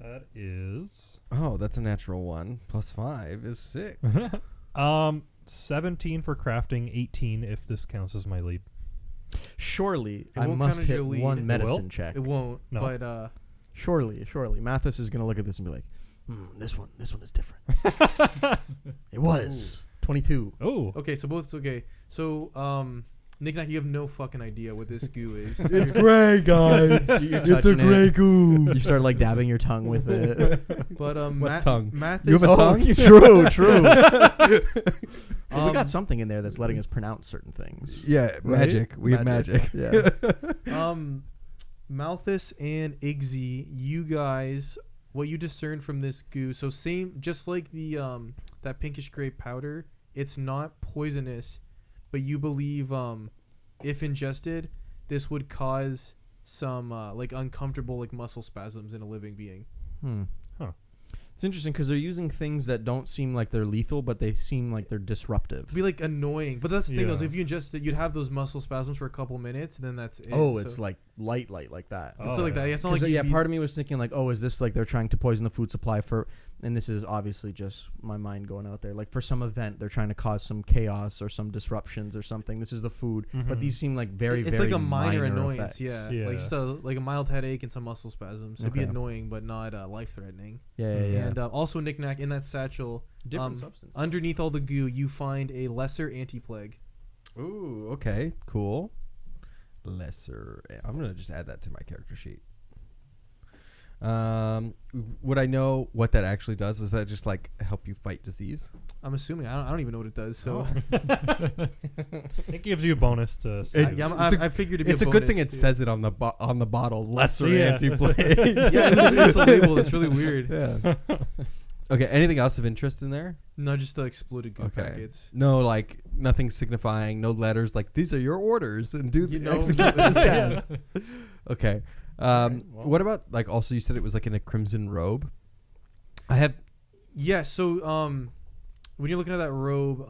E: That is
B: Oh, that's a natural 1. Plus 5 is 6.
E: 17 for crafting, 18 if this counts as my lead.
C: Surely,
A: It
C: I
A: won't
C: must
A: count as
C: hit
A: your lead.
C: one
A: It
C: medicine
E: will?
C: check.
A: It won't.
E: No.
A: But
C: Surely. Mathis is gonna look at this and be like, this one is different. It was 22.
E: Oh,
A: okay. So both okay. So Nick and I, you have no fucking idea what this goo is.
C: It's gray, guys. It's a gray goo. You start like dabbing your tongue with it.
A: But
B: tongue?
A: Mathis,
B: You have a tongue?
C: True. We got something in there that's letting us pronounce certain things.
B: Yeah,
C: Right?
B: magic. We have magic.
C: Yeah.
A: Malthus and Igzy, you guys, what you discern from this goo, so same, just like the that pinkish gray powder, it's not poisonous, but you believe if ingested, this would cause some like uncomfortable like muscle spasms in a living being.
E: Huh.
C: It's interesting because they're using things that don't seem like they're lethal, but they seem like they're disruptive.
A: It'd be like annoying, but that's the thing though. So
E: Yeah.
A: if you ingest it, you'd have those muscle spasms for a couple minutes, and then that's it.
C: Oh,
A: So
C: it's like light like that.
A: it's not like that. Yeah, it's not
C: 'Cause,
A: like
C: yeah,
A: you'd be-
C: part of me was thinking like, oh, is this like they're trying to poison the food supply for? and this is obviously just my mind going out there, like for some event they're trying to cause some chaos or some disruptions or something. This is the food, but these seem like very,
A: It's
C: very
A: like a minor annoyance,
C: effects.
A: yeah. Like just like a mild headache and some muscle spasms. It'd be annoying, but not life-threatening.
C: Yeah.
A: And also, knick-knack, in that satchel,
C: Different substance.
A: underneath all the goo, you find a lesser anti-plague.
B: Ooh, okay, cool. Lesser. I'm gonna just add that to my character sheet. Would I know what that actually does? Does that just like help you fight disease?
A: I'm assuming. I don't even know what it does. So
E: It gives you a bonus to.
A: I figured it'd be
B: It's a good thing it says it on the bottle. Lesser
E: Yeah.
B: anti-plague.
A: Yeah, it's a label. That's really weird.
B: Yeah. Okay. Anything else of interest in there?
A: No, just the exploded goo packets.
B: No, like nothing signifying. No letters. Like these are your orders and do execute
A: no.
B: this task. Okay.
C: Well.
B: What about like also you said it was like in a crimson robe? I have
A: Yeah. So when you're looking at that robe,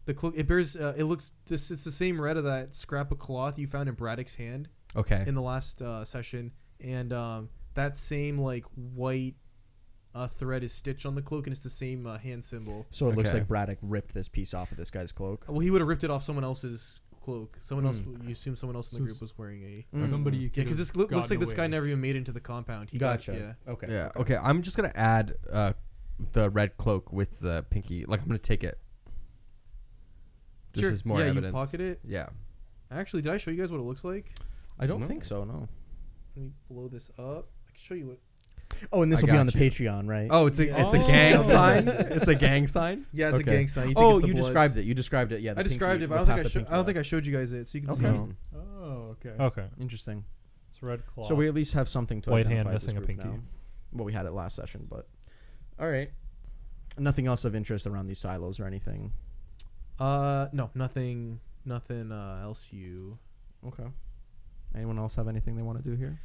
A: the cloak it bears. It looks. It's the same red of that scrap of cloth you found in Braddock's hand
B: okay.
A: in the last session, and that same like white thread is stitched on the cloak, and it's the same hand symbol.
C: So it looks
B: Okay.
C: like Braddock ripped this piece off of this guy's cloak.
A: Well, he would have ripped it off someone else's cloak. Someone else. You assume someone else in the
D: So
A: group was wearing a.
D: Somebody.
A: Yeah, because this looks like this guy never even made it into the compound. He
C: Gotcha.
A: Got, yeah.
C: Okay.
B: Yeah. Okay. I'm just gonna add the red cloak with the pinky. Like I'm gonna take it. This
A: Sure.
B: is more
A: yeah,
B: evidence.
A: you pocket it.
B: Yeah.
A: Actually, did I show you guys what it looks like?
C: I don't
B: No.
C: think so. No.
A: Let me blow this up. I can show you what.
C: Oh, and this
B: I
C: will be on the
B: got you.
C: Patreon, right?
B: Oh, it's a gang
A: Oh.
B: sign. It's a gang sign.
A: Yeah, it's
C: Okay.
A: a gang sign.
C: Oh,
A: it's the
C: you
A: Bloods.
C: described it. You described it. Yeah.
A: I described it, but I don't think I showed you guys it, so you can see.
C: Okay.
B: No.
D: Oh, okay.
E: Okay.
C: Interesting.
E: It's red claw.
C: So we at least have something to
E: White hand
C: identify this
E: missing a
C: group
E: pinky.
C: now. Well, we had it last session, but all right. Nothing else of interest around these silos or anything.
A: No, nothing else.
C: Okay. Anyone else have anything they want to do here?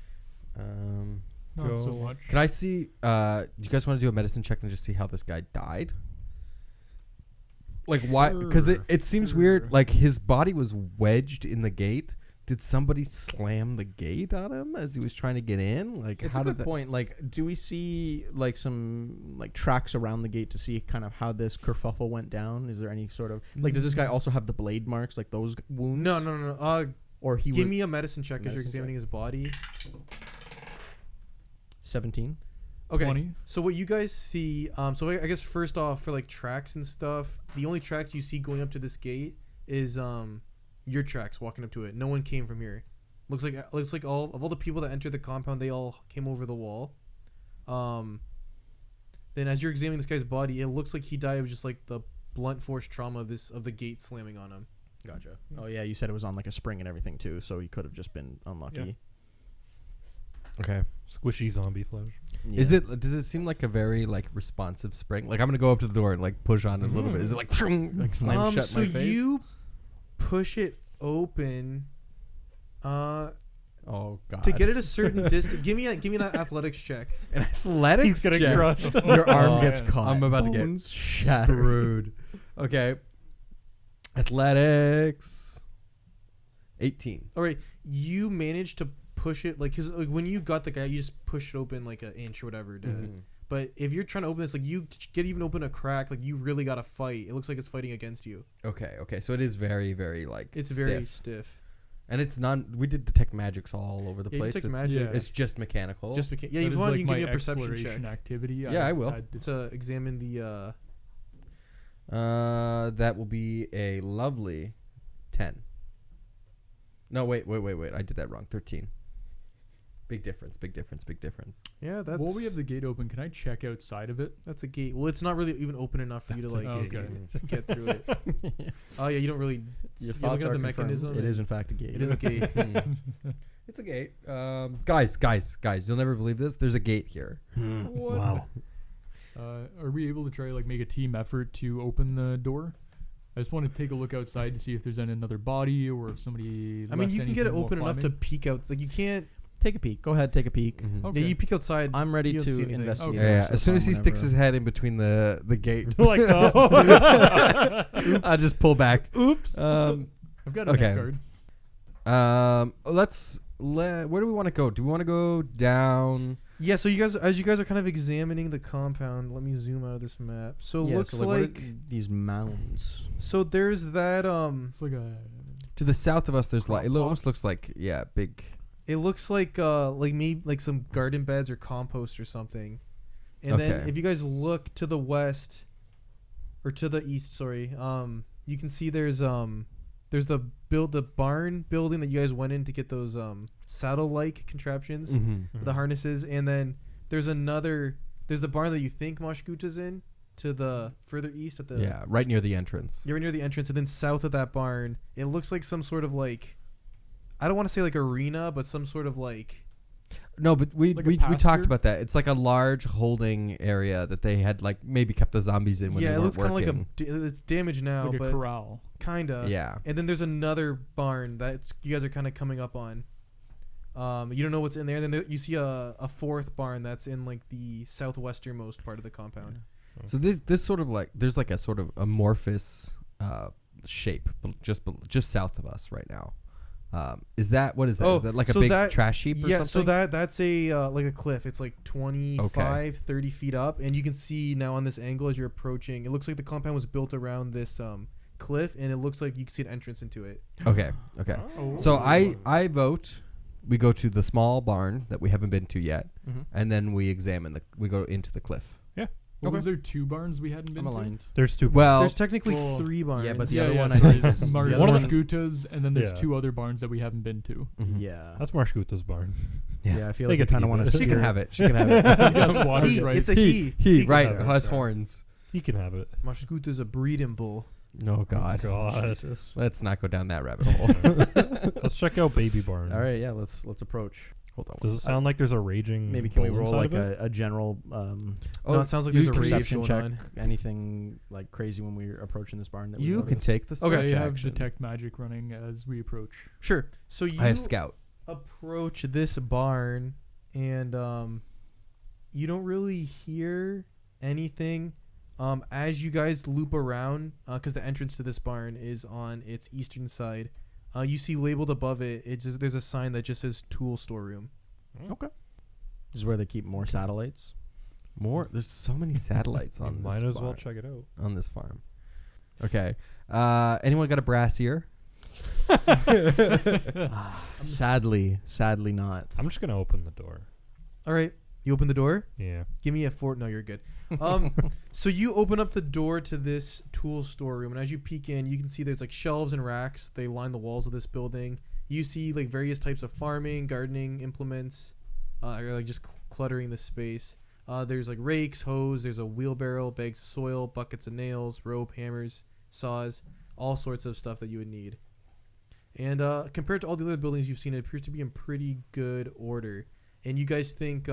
D: Not so
E: Go.
D: much.
B: Can I see? Do you guys want to do a medicine check and just see how this guy died? Like why? Because it seems weird. Like his body was wedged in the gate. Did somebody slam the gate on him as he was trying to get in? Like
C: It's
B: how
C: a
B: did
C: good
B: that?
C: point. Like, do we see like some like tracks around the gate to see kind of how this kerfuffle went down? Is there any sort of like? Does this guy also have the blade marks, like those wounds?
A: No.
C: Or he
A: Give
C: was
A: me a medicine check as you're
C: Medicine
A: examining his body.
C: 17.
A: Okay.
D: 20.
A: So what you guys see? So I guess first off, for like tracks and stuff, the only tracks you see going up to this gate is your tracks walking up to it. No one came from here. Looks like all the people that entered the compound, they all came over the wall. Then as you're examining this guy's body, it looks like he died of just like the blunt force trauma of the gate slamming on him.
C: Gotcha. Oh yeah, you said it was on like a spring and everything too, so he could have just been unlucky.
B: Okay.
E: Squishy zombie flesh.
C: Yeah.
B: Is it? Does it seem like a very like responsive spring? Like I'm gonna go up to the door and like push on it a little bit. Is it like slam shut
A: So
B: my face?
A: you push it open.
B: Oh god.
A: To get it a certain distance, give me an athletics check.
B: an athletics
E: He's getting
B: check.
E: crushed.
C: Your arm
E: Oh,
C: gets
E: man.
C: caught.
B: I'm about to get
C: Bones shattered.
B: screwed. Okay. Athletics. 18.
A: All right, you managed to push it because like, when you got the guy, you just push it open like an inch or whatever. But if you're trying to open this, like you get even open a crack, like you really got to fight. It looks like it's fighting against you.
B: Okay. So it is very, very like
A: It's
B: stiff.
A: very stiff.
B: And it's not. We did detect magics all over the
A: Yeah, you
B: place.
A: detect
B: It's,
A: magic.
D: Yeah.
B: it's just mechanical.
A: Just yeah.
D: That
A: If
D: is
A: you want,
D: like
A: you can give me
D: my
A: a perception
D: exploration
A: check
D: activity.
B: Yeah, I will.
A: to examine the.
B: That will be a lovely 10. No, wait. I did that wrong. 13. Big difference.
A: Yeah, that's.
D: While we have the gate open, can I check outside of it?
A: That's a gate. Well, it's not really even open enough for you to like
D: Okay.
A: get through it. Oh yeah, you don't really.
C: Your
A: you're
C: thoughts
A: looking
C: are
A: at the
C: confirmed.
A: mechanism.
C: It is in fact a gate.
A: It is a gate.
B: It's a gate. Guys, you'll never believe this. There's a gate here.
E: Wow.
D: Are we able to try like make a team effort to open the door? I just want to take a look outside to see if there's another body or if somebody.
A: I mean, you can get it
D: anything while
A: open enough to
D: climbing.
A: peek out. Like you can't.
C: Take a peek. Go ahead, take a peek.
D: Okay.
A: Yeah, you peek outside.
C: I'm ready
A: You don't see
C: to
A: anything.
C: investigate.
D: Okay.
B: Yeah.
C: most of
B: As
C: the
B: soon as
C: time
B: he sticks
C: whenever-
B: his head in between the gate,
D: like, oh.
B: I'll just pull back.
D: Oops.
B: Um,
D: I've got a
B: okay.
D: neck guard.
B: where do we want to go? Do we want to go down?
A: Yeah, so as you guys are kind of examining the compound, let me zoom out of this map. So it looks
C: so what are
A: like
C: these mounds.
A: so there's that
D: It's like a
B: To the south of us, there's like it
D: Crop
B: almost
D: pots?
B: looks like big.
A: it looks like maybe like some garden beds or compost or something. And then
B: Okay.
A: if you guys look to the west or to the east, sorry, you can see there's the barn building that you guys went in to get those saddle-like contraptions,
B: Mm-hmm.
A: the harnesses, and then there's the barn that you think Mosghuta's in to the further east at the
B: Yeah, right near the entrance.
A: You're near the entrance, and then south of that barn, it looks like some sort of like, I don't want to say like arena, but some sort of like.
B: No, but we
D: Like a
B: we talked
D: pasture?
B: about that. It's like a large holding area that they had like maybe kept the zombies in when
A: Yeah,
B: they
A: it
B: weren't
A: looks kind of like
B: working.
A: it's damaged now,
D: like a
A: but
D: corral.
A: kinda.
B: Yeah.
A: And then there's another barn that you guys are kind of coming up on. You don't know what's in there. Then you see a fourth barn that's in like the southwesternmost part of the compound.
B: So this sort of like there's like a sort of amorphous shape just south of us right now. Is that what is that?
A: Oh,
B: Is that like a
A: so
B: big
A: that-
B: trash heap or
A: Yeah,
B: something?
A: so that's a like a cliff. It's like 25, 30 feet up, and you can see now on this angle as you're approaching. It looks like the compound was built around this cliff, and it looks like you can see an entrance into it.
B: Okay.
E: Oh.
B: So I vote we go to the small barn that we haven't been to yet,
C: Mm-hmm.
B: and then we go into the cliff.
D: What,
C: Okay.
D: was there 2 barns we hadn't been
C: I'm
D: to?
C: aligned.
E: There's two.
B: Well,
A: There's technically
D: well,
A: 3 barns.
C: yeah, but the
D: Yeah,
C: other
D: yeah,
C: one I
D: sorry.
C: think is
D: Mar-
C: the
E: one
C: other
E: of
C: one.
D: Mosghuta's, and then there's
E: Yeah.
D: 2 other barns that we haven't been to.
B: mhm.
C: Yeah.
E: That's Mosghuta's barn.
C: Yeah, I feel
E: They
C: like I
E: get to
C: kind of
E: keep
C: want
E: it.
C: to.
B: She can have it. She can have
D: You
B: it.
D: guys water
A: He,
D: rights.
A: it's a he.
B: He
E: can
B: right
E: have it,
B: has
E: right.
B: horns.
E: He can have it.
A: Mosghuta's a breeding bull.
B: Oh God.
E: God.
C: Jesus.
B: Let's not go down that rabbit hole.
E: Let's check out Baby Barn.
C: All right, yeah, let's approach.
B: Hold on.
E: Does it sound like there's a raging?
C: Maybe can we
E: bull
C: roll
E: inside
C: like
E: of it?
C: a general
A: No, it sounds like
B: you
A: there's a
B: can
A: rage
C: perception
A: going
C: check?
A: on.
C: Anything like crazy when we're approaching this barn? That we
B: You can
C: noticed?
B: take the
A: Okay.
B: search
D: I have
B: action.
D: detect magic running as we approach.
A: Sure. So you
B: I have scout.
A: approach this barn, and you don't really hear anything as you guys loop around, because the entrance to this barn is on its eastern side. You see labeled above it, there's a sign that just says tool storeroom.
C: This is where they keep more satellites.
B: More. There's so many satellites on this.
E: Might as well
B: farm-
E: check it out.
B: on this farm. Okay. Anyone got a brass ear?
C: Sadly not.
E: I'm just gonna open the door.
A: All right, you open the door.
E: Yeah.
A: Give me a fort. No, you're good. So you open up the door to this tool storeroom, and as you peek in, you can see there's like shelves and racks. They line the walls of this building. You see like various types of farming, gardening implements, or like just cluttering the space. There's like rakes, hose. There's a wheelbarrow, bags of soil, buckets of nails, rope, hammers, saws, all sorts of stuff that you would need. And compared to all the other buildings you've seen, it appears to be in pretty good order. And you guys think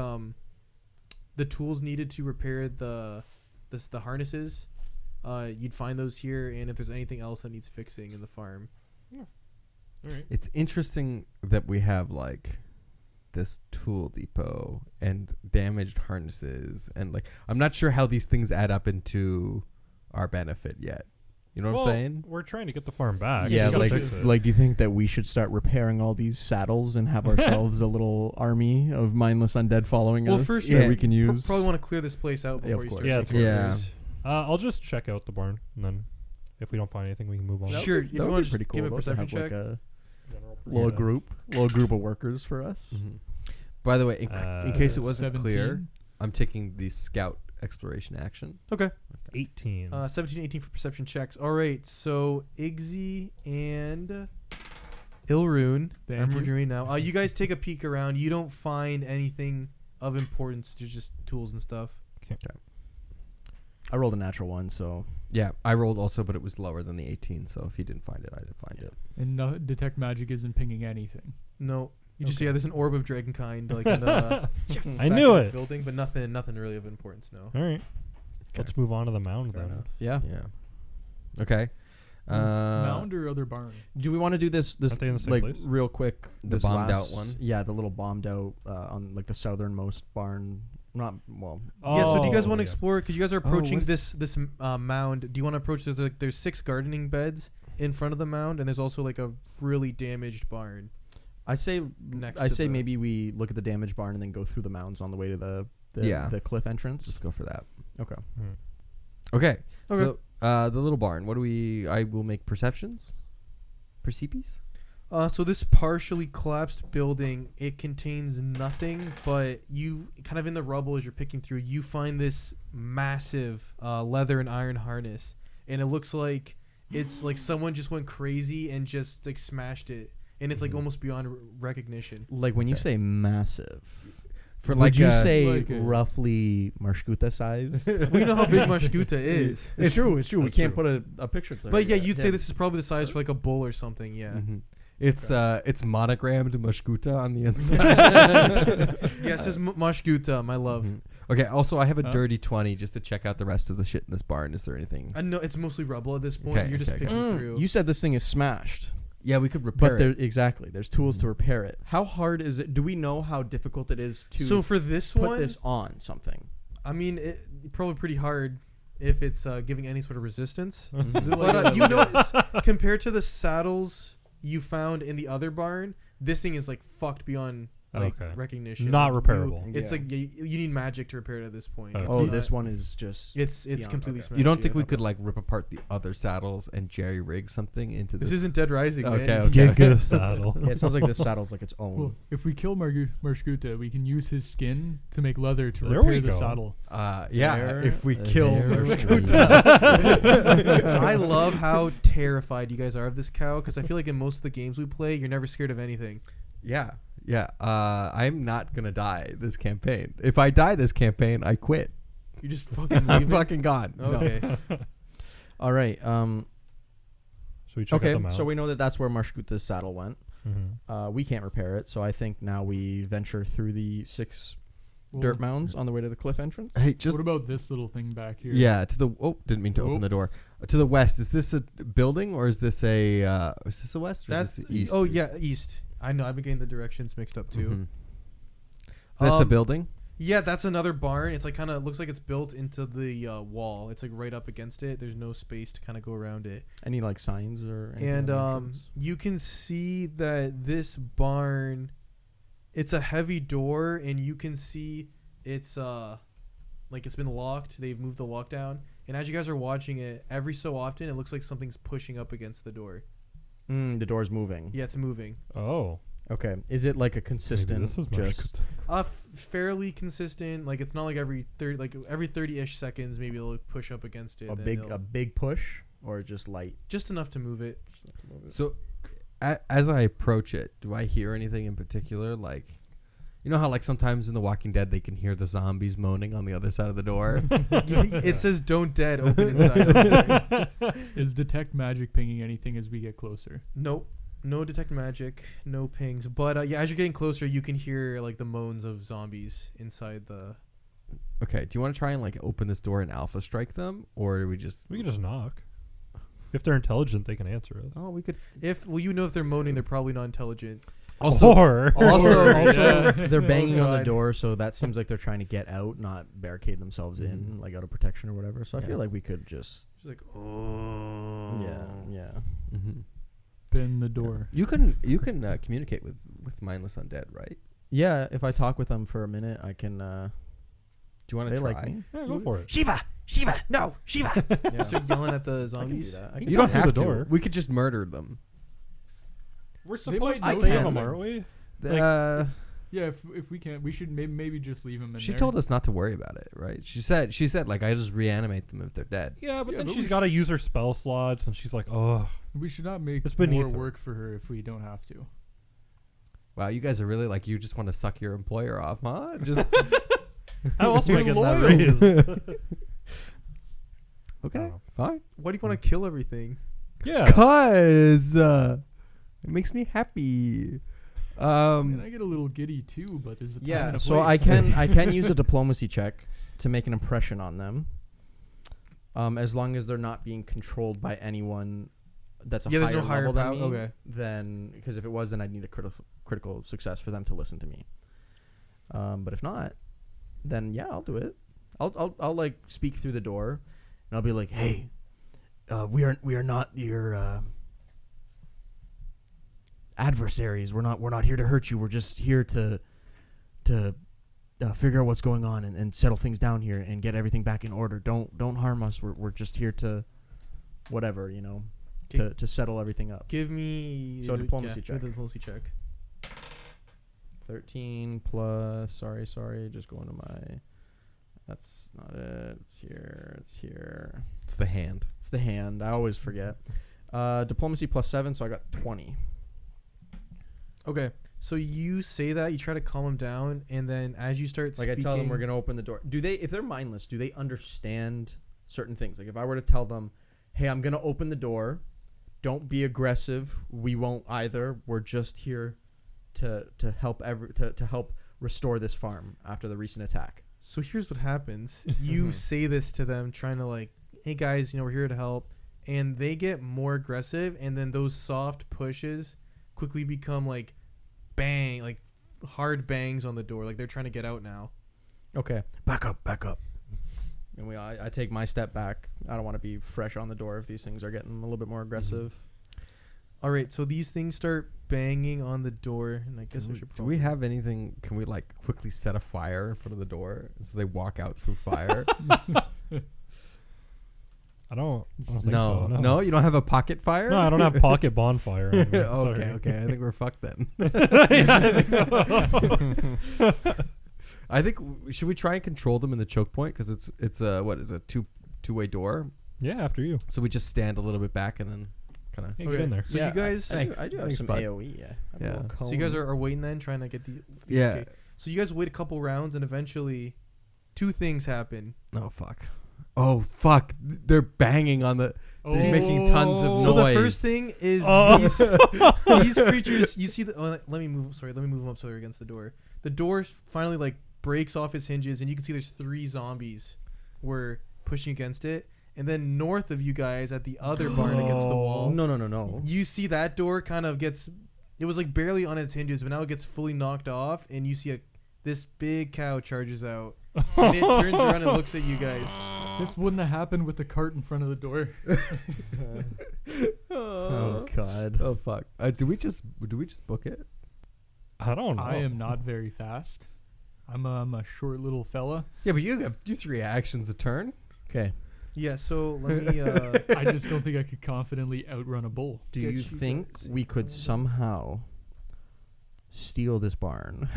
A: the tools needed to repair the harnesses, you'd find those here. And if there's anything else that needs fixing in the farm.
B: It's interesting that we have like this tool depot and damaged harnesses, and like I'm not sure how these things add up into our benefit yet. You know what I'm saying?
E: We're trying to get the farm back.
C: Yeah,
E: We gotta
C: like
E: fix it.
C: like do you think that we should start repairing all these saddles and have ourselves a little army of mindless undead following
A: Well,
C: us
A: first,
C: that
B: yeah,
C: we can use?
A: Probably want to clear this place out
C: Yeah,
A: before
C: of
A: you
C: course.
A: start.
E: Yeah,
A: taking
B: Yeah.
A: orders.
E: I'll just check out the barn, and then if we don't find anything, we can move on.
A: Sure. If you
C: That would
A: want
C: be
A: to
C: pretty
A: just
C: cool
A: give a
C: though, to
A: perception
C: have
A: check.
C: like a
E: General
C: little group of workers for us.
B: Mhm. By the way, in case it wasn't
D: 17.
B: clear, I'm taking the scout exploration action.
E: 18.
A: 17, 18 for perception checks. All right, so Igzy and Ilrune.
D: Thank
A: I'm
D: you.
A: reviewing now. You guys take a peek around. You don't find anything of importance. There's just tools and stuff.
C: I rolled a natural one, so
B: Yeah, I rolled also, but it was lower than the 18. So if he didn't find it, I didn't find it.
D: And detect magic isn't pinging anything.
A: No, you just
D: Okay.
A: yeah. There's an orb of dragonkind like in the
E: I
A: back
E: knew
A: of the
E: it.
A: building, but nothing really of importance. No.
E: All right. Let's move on to the mound
C: fair
E: then.
C: enough. Yeah.
B: Yeah. Okay.
D: Mound or other barn?
C: Do we want to do this
E: Aren't they in the same
C: like
E: place?
C: real quick?
B: The
C: this
B: bombed
C: last-
B: out one?
C: Yeah, the little bombed out on like the southernmost barn. Not well.
A: Yeah. So do you guys
E: Oh,
A: want to
E: yeah.
A: explore? Because you guys are approaching
B: what's-
A: this mound. Do you want to approach? There's 6 gardening beds in front of the mound, and there's also like a really damaged barn.
C: I say
A: Next
C: I
A: to
C: say
A: the-
C: maybe we look at the damaged barn and then go through the mounds on the way to the cliff entrance.
B: Let's go for that.
C: Okay.
B: Okay.
A: Okay.
B: So the little barn. What do we? I will make perceptions. Percepies.
A: So this partially collapsed building, it contains nothing, but you kind of in the rubble as you're picking through, you find this massive leather and iron harness, and it looks like it's like someone just went crazy and just like smashed it, and it's like almost beyond recognition.
C: Like when you
B: Okay.
C: say massive,
B: For
C: would you
B: a-
C: say
D: like a-
C: roughly Mosghuta size?
A: We know how big Mosghuta is,
C: It's true. It's true. We
E: That's
C: can't
E: true.
C: put a picture to it.
A: but yeah, you'd say this is probably the size for like a bull or something. Yeah.
B: Mhm. It's monogrammed Mosghuta on the inside.
A: Yeah, it says Mosghuta, my love.
B: Mhm. Okay. Also, I have a
D: Huh?
B: dirty 20 just to check out the rest of the shit in this barn. Is there anything?
A: I know it's mostly rubble at this point.
B: Okay,
A: You're just
B: okay,
A: picking through.
C: You said this thing is smashed,
B: Yeah, we could repair
C: but there
B: it.
C: exactly there's tools to repair it. How hard is it? Do we know how difficult it is to
A: So for this
C: put
A: one,
C: this on something?
A: I mean, probably pretty hard if it's giving any sort of resistance.
D: Is it
A: But
D: like a-
A: you know, compared to the saddles you found in the other barn, this thing is like fucked beyond like
E: Okay.
A: recognition.
E: Not
A: Like,
E: repairable.
A: It's
C: Yeah.
A: like you need magic to repair it at this point.
E: Okay.
A: It's
C: Oh,
A: not-
C: this one is just.
A: It's
C: beyond,
A: completely
C: okay.
A: smashed.
B: You don't think
A: yeah.
B: we could like rip apart the other saddles and jerry rig something into this?
A: This isn't Dead Rising.
B: Okay,
A: man.
B: okay.
E: Giga saddle.
C: Yeah, it sounds like this saddle's like its own.
D: Well, if we kill Mosghuta, we can use his skin to make leather to
E: There
D: repair
E: we
D: the
E: go.
D: saddle.
B: Yeah,
C: There-
B: if we kill
C: there we
B: Mosghuta.
A: I love how terrified you guys are of this cow because I feel like in most of the games we play, you're never scared of anything.
B: Yeah, yeah. I'm not gonna die this campaign. If I die this campaign, I quit.
A: You just fucking
B: I'm
A: leave it.
B: fucking gone. No.
A: Okay.
C: All right.
E: So we check out
C: Okay.
E: the mount.
C: So we know that that's where Mosghuta's saddle went.
E: Mhm.
C: We can't repair it, so I think now we venture through the 6
D: Well,
C: dirt mounds on the way to the cliff entrance.
B: Hey, just
D: What about this little thing back here?
B: yeah. To the didn't mean to open
D: Oh.
B: the door. To the west, is this a building or is this a west or
A: That's
B: is this the east?
A: Oh yeah, east. I know. I've been getting the directions mixed up too.
B: Mhm. So that's a building.
A: Yeah, that's another barn. It's like kind of looks like it's built into the wall. It's like right up against it. There's no space to kind of go around it.
C: Any like signs or anything
A: And
C: on the entrance?
A: you can see that this barn, it's a heavy door, and you can see it's like it's been locked. They've moved the lock down, and as you guys are watching it, every so often it looks like something's pushing up against the door.
C: The door's moving.
A: Yeah, it's moving.
E: Oh.
C: Okay. Is it like a
E: Maybe
C: consistent
E: this is
C: just
A: Fairly consistent. Like it's not like every 30-ish seconds maybe it'll push up against it.
C: a
A: then
C: big
A: it'll-
C: a big push or just light?
A: just enough to move it.
B: So, as I approach it, do I hear anything in particular? Like, you know how like sometimes in The Walking Dead they can hear the zombies moaning on the other side of the door.
A: It says "Don't dead" open inside.
D: Is detect magic pinging anything as we get closer?
A: Nope. No detect magic, no pings. But yeah, as you're getting closer, you can hear like the moans of zombies inside the.
B: Okay, do you want to try and like open this door and alpha strike them, or do we just?
E: We can just knock. If they're intelligent, they can answer us.
B: Oh, we could.
A: If you know if they're moaning, they're probably not intelligent.
B: Also,
E: Or
C: Also,
D: Yeah.
C: they're banging on the
A: God.
C: door, so that seems like they're trying to get out, not barricade themselves in, like out of protection or whatever. So I
B: Yeah.
C: feel like we could just,
A: She's like, oh.
C: yeah.
B: Mhm.
D: Pin the door.
B: You can communicate with mindless undead, right?
C: Yeah, if I talk with them for a minute, I can.
B: Do you want
C: They
B: to try?
C: like me.
E: yeah, go for it.
A: Shiva, no, Shiva.
C: Yeah.
A: Start yelling at the
C: I can do
A: zombies.
C: that.
E: You
B: You
E: can
B: don't
E: talk through
B: have
E: the
B: to.
E: door.
B: We could just murder them.
E: We're
D: They might
E: supposed to
C: know
E: leave
C: something.
E: them, aren't we?
B: Uh,
D: Yeah, if we can't, we should maybe just leave him in
B: she
D: there.
B: told us not to worry about it, right? She said like I just reanimate them if they're dead.
E: Yeah, but
D: Yeah,
E: then
D: but
E: she's
D: we
E: got to use her spell slots, and she's like, oh.
D: We should not make
E: It's beneath
D: more
E: her.
D: work for her if we don't have to.
B: Wow, you guys are really like you just want to suck your employer off, huh? Just
E: How else am I
D: You're
E: getting that
D: loyal.
E: raise?
B: okay,
E: Oh.
B: fine.
A: Why do you want to kill everything?
E: Yeah.
B: Cause it makes me happy.
D: And I get a little giddy too, but there's a time
C: Yeah,
D: and a
C: so
D: place.
C: I can use a diplomacy check to make an impression on them. As long as they're not being controlled by anyone that's a
A: Yeah, there's
C: higher
A: no higher
C: level than
A: power-
C: me.
A: okay.
C: Then, because if it was, then I'd need a critical success for them to listen to me. But if not, then yeah, I'll do it. I'll like speak through the door, and I'll be like, "Hey, we are not your adversaries. We're not here to hurt you. We're just here to figure out what's going on and settle things down here and get everything back in order. Don't harm us. We're just here to whatever, you know, to settle everything up.
A: Give me
C: So diplomacy check.
A: The diplomacy check.
C: 13 plus. Sorry. Just going to my. That's not it. It's here.
B: It's the hand.
C: It's the hand. I always forget. Diplomacy plus 7, so I got 20.
A: Okay, so you say that, you try to calm them down, and then as you start
C: Like,
A: speaking,
C: I tell them we're gonna open the door. Do they? If they're mindless, do they understand certain things? Like, if I were to tell them, "Hey, I'm gonna open the door. Don't be aggressive. We won't either. We're just here to help to help restore this farm after the recent attack."
A: So here's what happens. You say this to them, trying to like, hey guys, you know, we're here to help. And they get more aggressive. And then those soft pushes quickly become like bang, like hard bangs on the door. Like they're trying to get out now.
C: Okay. Back up. And I take my step back. I don't want to be fresh on the door if these things are getting a little bit more aggressive.
A: All right. So these things start banging on the door. And I guess we should
B: Do we have anything? Can we like quickly set a fire in front of the door so they walk out through fire?
E: I don't think
B: No,
E: so.
B: no, you don't have a pocket fire.
E: No, I don't have pocket bonfire. On me.
B: Okay. I think we're fucked then.
E: Yeah, I think so.
B: I think should we try and control them in the choke point because it's a what is a two-way door.
E: Yeah, after you.
B: So we just stand a little bit back and then kind of.
E: Hey, get in there.
A: So you guys,
C: I do have
B: Thanks,
C: some
B: bud.
C: AOE. Yeah. I have a
B: Yeah.
C: little
A: so you guys
C: cone.
A: are waiting then, trying to get the
B: Yeah.
A: okay. So you guys wait a couple rounds, and eventually, two things happen.
B: Oh fuck. Oh fuck. They're banging on the. They're making tons of noise.
A: So the first thing is
E: Oh.
A: these creatures. You see the. Oh, let me move. Sorry, let me move them up so they're against the door. The door finally like breaks off its hinges, and you can see there's 3 zombies were pushing against it. And then north of you guys at the other barn against the wall,
C: No.
A: you see that door kind of gets. It was like barely on its hinges, but now it gets fully knocked off, and you see this big cow charges out, and it turns around and looks at you guys.
D: This wouldn't have happened with the cart in front of the door.
C: Oh god.
B: Oh fuck. Do we just book it?
E: I don't know.
D: I am not very fast. I'm a short little fella.
B: Yeah, but you have 3 actions a turn.
C: Okay.
A: Yeah, so let me.
D: I just don't think I could confidently outrun a bull.
C: Do
A: Get
C: you
A: you
C: think
A: guys
C: we could somehow steal this barn?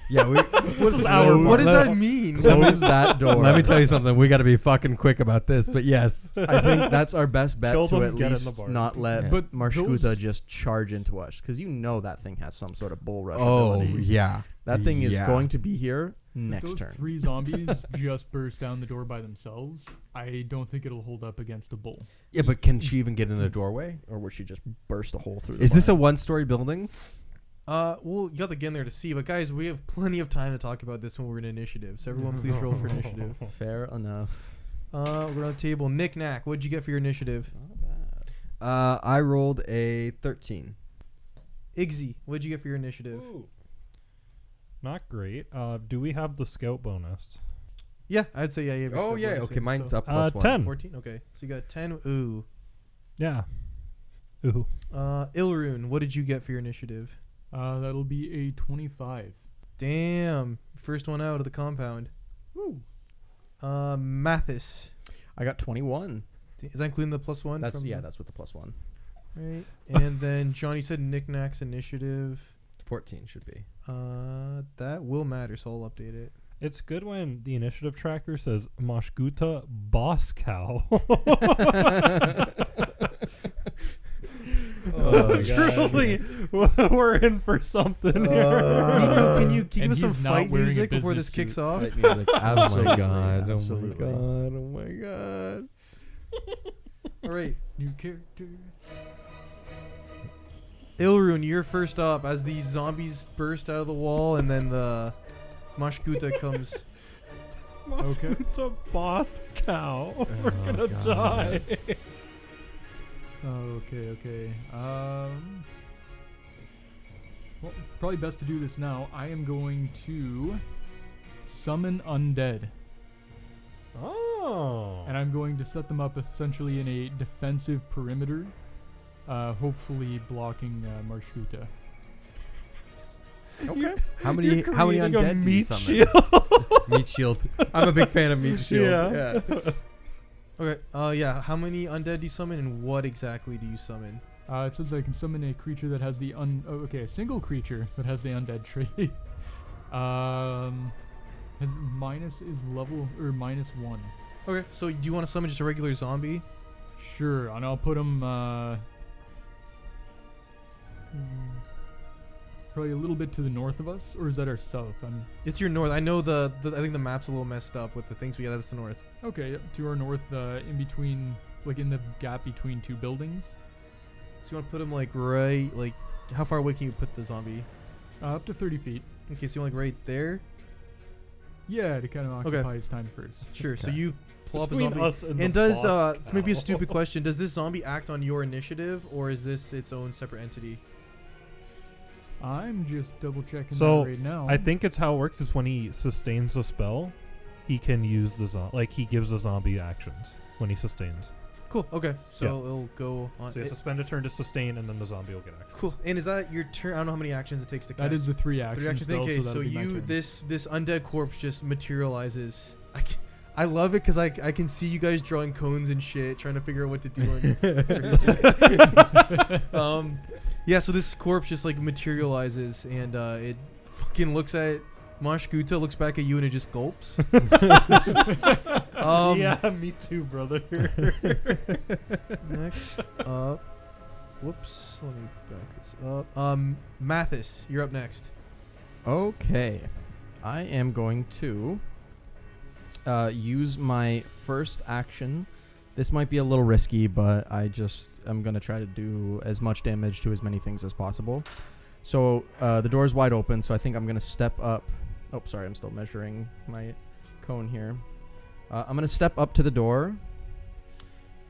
B: Yeah, we.
E: This is our
A: What does
E: barn.
A: that mean?
C: Close that door.
B: Let me tell you something. We got to be fucking quick about this. But yes,
C: I think that's our best bet
E: Kill
C: to
E: them,
C: at
E: get in the
C: least
E: barn.
C: not let
B: Yeah.
D: But
C: Mosghuta
D: those-
C: just charge into us, because you know that thing has some sort of bull rush
B: oh
C: ability.
B: yeah,
C: That thing is
B: Yeah.
C: going to be here
D: If
C: next
D: those
C: turn.
D: 3 zombies just burst down the door by themselves, I don't think it'll hold up against a bull.
B: Yeah, but can she even get in the doorway?
C: Or would she just burst a hole through the
B: Is this a
C: barn?
B: 1-story building?
A: Well, you got to get in there to see. But guys, we have plenty of time to talk about this when we're in initiative. So everyone, please roll for initiative.
C: Fair enough.
A: We're on the table. Knick Knack, what'd you get for your initiative?
C: Not bad.
B: I rolled a 13.
A: Iggsy, what'd you get for your initiative?
E: Ooh. Not great. Do we have the scout bonus?
A: Yeah, I'd say yeah. You have your
B: Oh
A: scout
B: yeah,
A: bonus
B: okay,
A: in,
B: mine's
A: so
B: up plus 1.
E: 10.
A: 14. Okay, so you got 10. Ooh.
E: Yeah. Ooh.
A: Ilrune, what did you get for your initiative?
D: That'll be a 25.
A: Damn, first one out of the compound.
D: Woo.
A: Mathis,
C: I got 21.
A: is that including the plus 1?
C: That's
A: from
C: that's with the plus 1.
A: right. And then John, you said Knick Knack's initiative.
B: 14 should be.
A: That will matter, so I'll update it.
E: It's good when the initiative tracker says Mosghuta boss cow.
B: Oh my
E: Truly, we're in for something here.
A: Nico, can you give
D: And
A: us some
D: he's not
A: fight
D: wearing a
A: music before
D: business
A: this kicks
D: suit.
A: off?
C: Fight music.
B: Oh my
C: Absolutely.
B: god!
C: Absolutely.
B: Oh my god!
A: All right,
D: New character.
A: Ilrune, you're first up as these zombies burst out of the wall, and then the Mosghuta comes.
D: Okay.
E: Mosghuta boss cow. We're
B: Oh,
E: gonna
B: God.
E: die.
D: Okay. Well, probably best to do this now. I am going to summon undead,
E: Oh.
D: and I'm going to set them up essentially in a defensive perimeter, hopefully blocking Mosghuta.
C: Okay. How many undead do you summon?
E: Shield.
B: Meat shield. I'm a big fan of meat shield.
E: Yeah.
A: Okay. Yeah. How many undead do you summon, and what exactly do you summon?
D: It says I can summon a creature that has the a single creature that has the undead trait. Has minus is level or -1.
A: Okay. So do you want to summon just a regular zombie?
D: Sure, and I'll put him probably a little bit to the north of us, or is that our south?
A: It's your north. I know I think the map's a little messed up with the things, but yeah, that's the north.
D: Okay, yep, to our north, in between, like in the gap between two buildings.
A: So you want to put him like right, like how far away can you put the zombie?
D: Up to 30 feet.
A: Okay, so you want like right there?
D: Yeah, to kind of
A: Okay.
D: occupy his time first.
A: Sure. So
C: Okay.
A: you plop a
E: Between
A: zombie.
E: us and
A: And
E: the
A: does
E: boss
A: this may be a
E: cow.
A: stupid question? Does this zombie act on your initiative, or is this its own separate entity?
D: I'm just double checking
E: So,
D: that right now.
E: I think it's how it works is when he sustains a spell, he can use the he gives the zombie actions when he sustains.
A: Cool. Okay. So
E: Yeah.
A: it'll go on.
E: So you have to spend a turn to sustain, and then the zombie will get actions.
A: Cool. And is that your turn? I don't know how many actions it takes to cast.
D: that is the 3 action
A: 3 action thing.
D: spell,
A: Okay,
D: so
A: so
D: that'll be my
A: you
D: turn.
A: this undead corpse just materializes. I love it because I can see you guys drawing cones and shit, trying to figure out what to do. Yeah. So this corpse just like materializes, and it fucking looks at Mosghuta, looks back at you, and it just gulps.
E: Yeah, me too, brother.
A: Next up, whoops. Let me back this up. Mathis, you're up next.
C: Okay. I am going to use my first action. This might be a little risky, but I'm going to try to do as much damage to as many things as possible. So the door is wide open, so I think I'm going to step up. Oh, sorry, I'm still measuring my cone here. I'm going to step up to the door,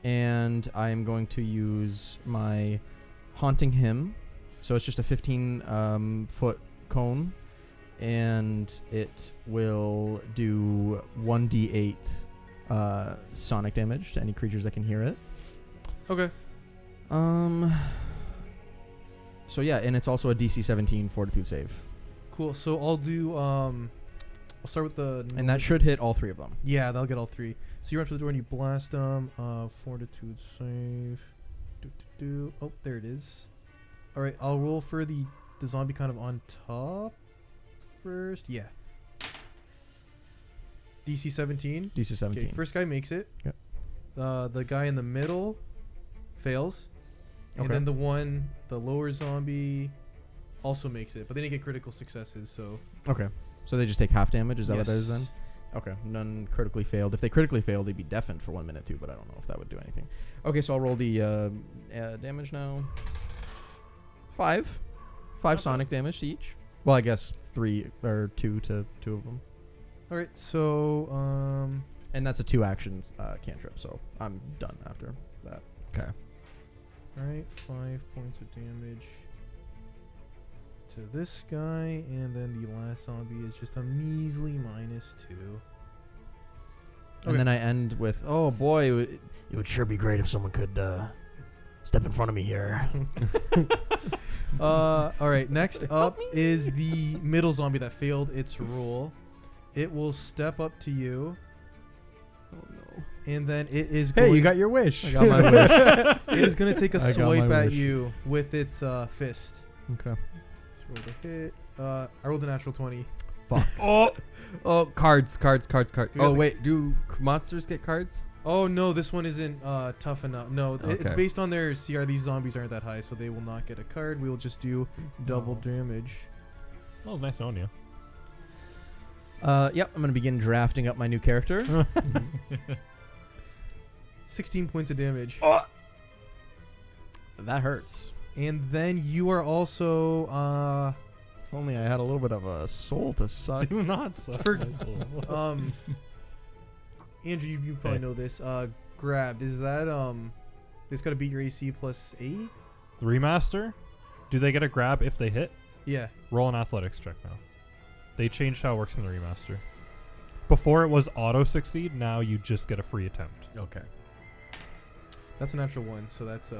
C: and I'm going to use my Haunting Hymn. So it's just a 15-foot cone, and it will do 1d8 sonic damage to any creatures that can hear it.
A: Okay.
C: So yeah, and it's also a DC 17 Fortitude save,
A: Cool. So I'll do. I'll start with the.
C: and that should hit all 3 of them.
A: Yeah, they'll get all 3. So you run up to the door and you blast them. Fortitude save. Oh, there it is. All right, I'll roll for the zombie kind of on top first. Yeah. DC 17.
C: DC 17.
A: Okay, first guy makes it.
C: Yep.
A: The guy in the middle fails. And
C: Okay.
A: then the lower zombie also makes it. But they didn't get critical successes, so.
C: Okay. So they just take half damage? Is that what that is
A: Yes.
C: then? Okay. None critically failed. If they critically failed, they'd be deafened for 1 minute too, but I don't know if that would do anything. Okay, so I'll roll the damage now. 5. 5 sonic damage to each. Well, I guess 3 or 2 to 2 of them.
A: All right, so
C: And that's a 2 actions cantrip, so I'm done after that.
B: Okay.
A: all right, 5 points of damage to this guy, and then the last zombie is just a measly -2. Okay.
C: And then I end with, oh boy, it would sure be great if someone could step in front of me here.
A: All right, next up is the middle zombie that failed its roll. It will step up to you.
C: Oh no.
A: And then it is
B: Hey,
A: going,
B: you got your wish.
C: I got my wish.
A: it is going to take a
C: I got my
A: swipe at
C: wish.
A: you with its fist.
C: Okay.
A: Let's roll the hit. I rolled a natural 20.
B: Oh, cards.
A: You got
B: Oh,
A: the-
B: wait. Do monsters get cards?
A: Oh no, this one isn't tough enough. No, it's
B: Okay.
A: based on their CR. These zombies aren't that high, so they will not get a card. We will just do double
E: Oh.
A: damage.
E: Oh, nice knowing you.
C: Yep, I'm going to begin drafting up my new character.
A: 16 points of damage.
C: That hurts.
A: And then you are also
C: If only I had a little bit of a soul to suck.
E: Do not suck.
A: For-
E: my soul.
A: Andrew, you probably
E: Hey.
A: know this. Grabbed. Is that it's got to beat your AC plus 8?
E: The remaster? Do they get a grab if they hit?
A: Yeah.
E: Roll an athletics check now. They changed how it works in the remaster. Before it was auto succeed, now you just get a free attempt.
B: Okay.
A: That's a natural 1, so that's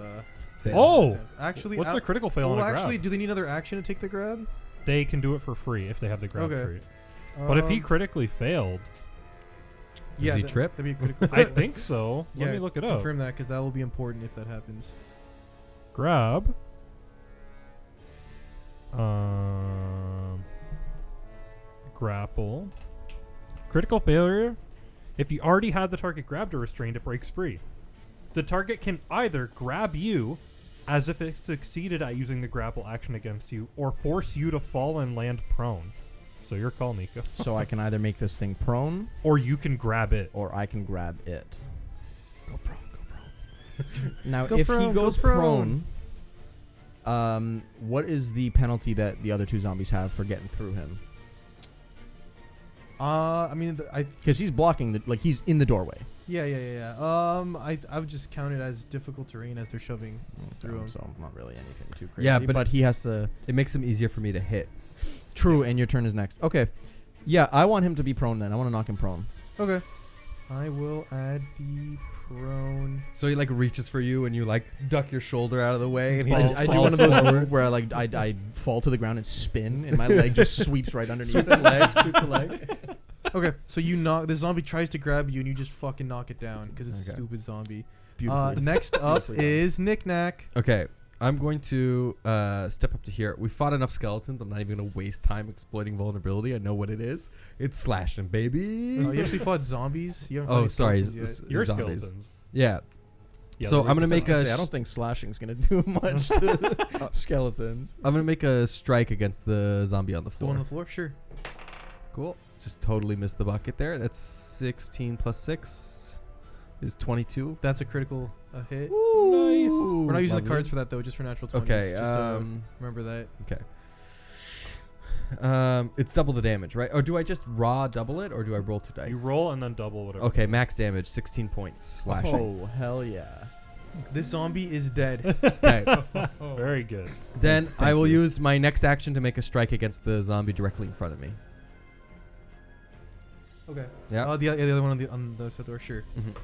B: Fail.
E: Oh!
A: attempt. Actually,
E: What's the critical fail on
A: well,
E: a grab?
A: actually, do they need another action to take the grab?
E: they can do it for free if they have the grab
A: Okay.
E: trait. But if he
A: Um,
E: critically failed,
B: Does he trip?
A: That'd be a critical.
E: I think so. Let
A: Yeah,
E: me look it up.
A: Confirm that, because that will be important if that happens.
E: Grab. Grapple. Critical failure. If you already had the target grabbed or restrained, it breaks free. The target can either grab you as if it succeeded at using the grapple action against you, or force you to fall and land prone. So your call, Nico.
C: So I can either make this thing prone,
E: Or you can grab it.
C: or I can grab it.
B: Go prone. Go prone.
C: Now,
A: Go
C: if
A: prone,
C: he
A: go
C: goes
A: prone.
C: prone, what is the penalty that the other two zombies have for getting through him?
A: I mean,
C: Because he's blocking the, like, he's in the doorway.
A: yeah. I would just count it as difficult terrain as they're shoving through him.
C: So not really anything too crazy.
B: Yeah,
C: but
B: but
C: he has to.
B: It makes him easier for me to hit.
C: True, and your turn is next. Okay. Yeah, I want him to be prone then. I want to knock him prone.
A: Okay. I will add the prone.
B: So he like reaches for you and you like duck your shoulder out of the way and he
C: I,
B: just
C: I do
B: falls
C: one of those
B: forward.
C: moves where I fall to the ground and spin, and my leg just sweeps right underneath.
B: Sweep the leg, sweep the leg.
A: Okay, so you knock. The zombie tries to grab you, and you just fucking knock it down because it's a
B: Okay.
A: stupid zombie.
C: Beautifully.
A: Next up
C: Beautifully done.
A: is Knick Knack.
B: Okay, I'm going to step up to here. We fought enough skeletons. I'm not even going to waste time exploiting vulnerability. I know what it is. It's slashing, baby.
A: Oh, you actually fought zombies. You haven't fought
B: Oh,
A: any
B: sorry.
A: skeletons yet.
E: Your
B: Zombies.
E: skeletons.
B: Yeah.
E: Yeah,
B: So
E: they're
B: I'm gonna
E: ridiculous.
B: make a
C: I don't think slashing's gonna do much to skeletons.
B: I'm gonna make a strike against the zombie on the
A: The
B: floor.
A: one on the floor, sure.
B: Cool. Just totally missed the bucket there. That's 16 plus 6 is 22.
A: That's a critical
B: Nice.
A: hit. We're not using
B: Lovely.
A: the cards for that though, just for natural 20s.
B: Okay.
A: Just, remember that.
B: It's double the damage, right? Or do I just raw double it, or do I roll 2 dice?
E: You roll and then double whatever.
B: Okay, max damage, 16 points slashing.
C: Oh hell yeah!
A: This zombie is dead.
B: Okay.
E: Very good.
B: Then
C: Thank
B: I will
C: you.
B: use my next action to make a strike against the zombie directly in front of me.
A: Okay.
B: Yeah.
A: The other one on the side door, sure.
B: Mhm.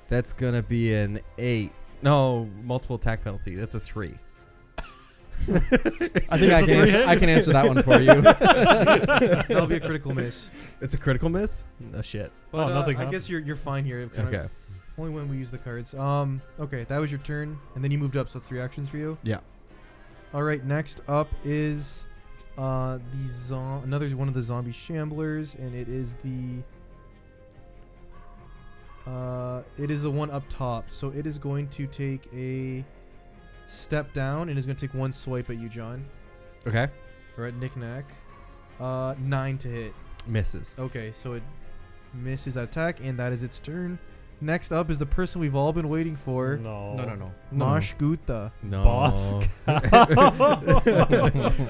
B: That's gonna be an 8. No, multiple attack penalty. That's a 3.
C: I think I can answer that one for you.
A: That'll be a critical miss.
B: It's a critical miss. Oh shit.
A: But
E: nothing
A: I
E: happened.
A: guess you're fine here. Kind of
B: Okay.
A: only when we use the cards. Okay, that was your turn, and then you moved up, so that's 3 actions for you.
B: Yeah.
A: All right, next up is another one of the zombie shamblers, and it is the one up top. So it is going to take a step down, and is going to take 1 swipe at you, John.
B: Okay.
A: Or at Knick Knack. 9 to hit.
B: Misses.
A: Okay, so it misses that attack, and that is its turn. Next up is the person we've all been waiting for,
E: No.
C: No.
A: Mosghuta.
B: No.
E: Boss.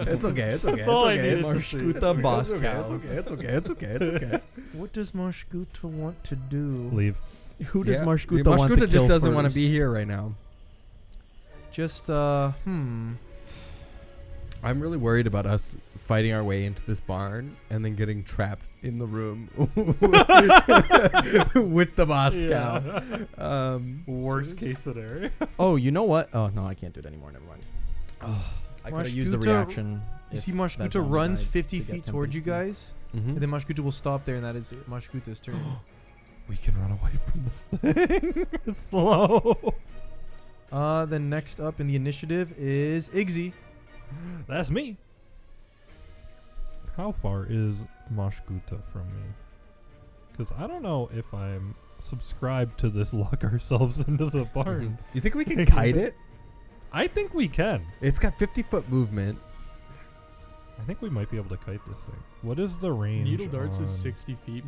B: It's okay. It's okay.
E: That's all I
B: it's okay.
E: needed
B: It's
E: to
B: okay.
E: see.
B: It's
C: Mosghuta
B: okay.
C: boss
B: It's okay.
C: cow.
B: It's okay. It's okay. It's okay. It's okay.
A: What does Mosghuta want to do?
E: Leave.
C: Who does
B: Yeah.
C: Mosghuta
B: Yeah,
C: want to
B: Mosghuta
C: kill
B: just doesn't want to
C: first?
B: be here right now.
A: Just,
B: I'm really worried about us fighting our way into this barn and then getting trapped in the room with the boss cow.
E: Worst case scenario.
C: Oh, you know what? Oh no, I can't do it anymore. Never mind. I could have used the
A: Mosghuta-
C: reaction.
A: You
C: if
A: see
C: that
A: Mosghuta
C: zombie
A: runs
C: died
A: 50
C: to get
A: feet
C: 10
A: towards you
C: HP.
A: guys,
B: Mhm.
A: and then Mosghuta will stop there, and that is Mosghuta's turn.
E: We can run away from this thing. It's slow.
A: Then next up in the initiative is Igzy.
E: That's me. How far is Mosghuta from me? Because I don't know if I'm subscribed to this lock ourselves into the barn.
B: You think we can kite it?
E: I think we can.
B: It's got 50-foot movement.
E: I think we might be able to kite this thing. What is the range?
D: Needle darts is
E: on-
D: 60 feet.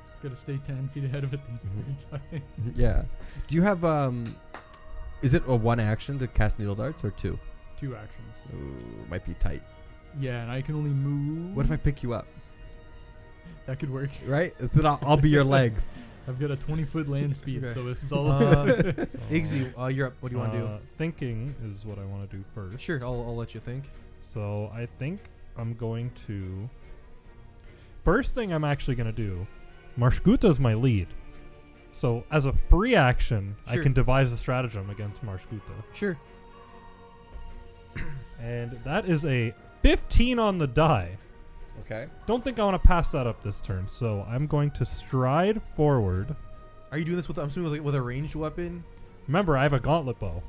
D: It's got to stay 10 feet ahead of it the entire time.
B: Yeah. Do you have is it a 1 action to cast needle darts or 2?
D: 2 actions.
B: Ooh, might be tight.
D: Yeah, and I can only move.
B: What if I pick you up?
D: That could work.
B: Right? Then I'll be your legs.
D: I've got a 20-foot land speed,
A: Okay.
D: so this is all.
A: Igzy, you're up. What do you want to do?
E: Thinking is what I want to do first.
A: Sure, I'll let you think.
E: So I think I'm going to. First thing I'm actually going to do, Mosghuta's my lead. So as a free action,
A: Sure.
E: I can devise a stratagem against Mosghuta.
A: Sure.
E: And that is a 15 on the die.
B: Okay.
E: Don't think I want to pass that up this turn, so I'm going to stride forward.
A: Are you doing this with? I'm assuming with a ranged weapon.
E: Remember, I have a gauntlet bow.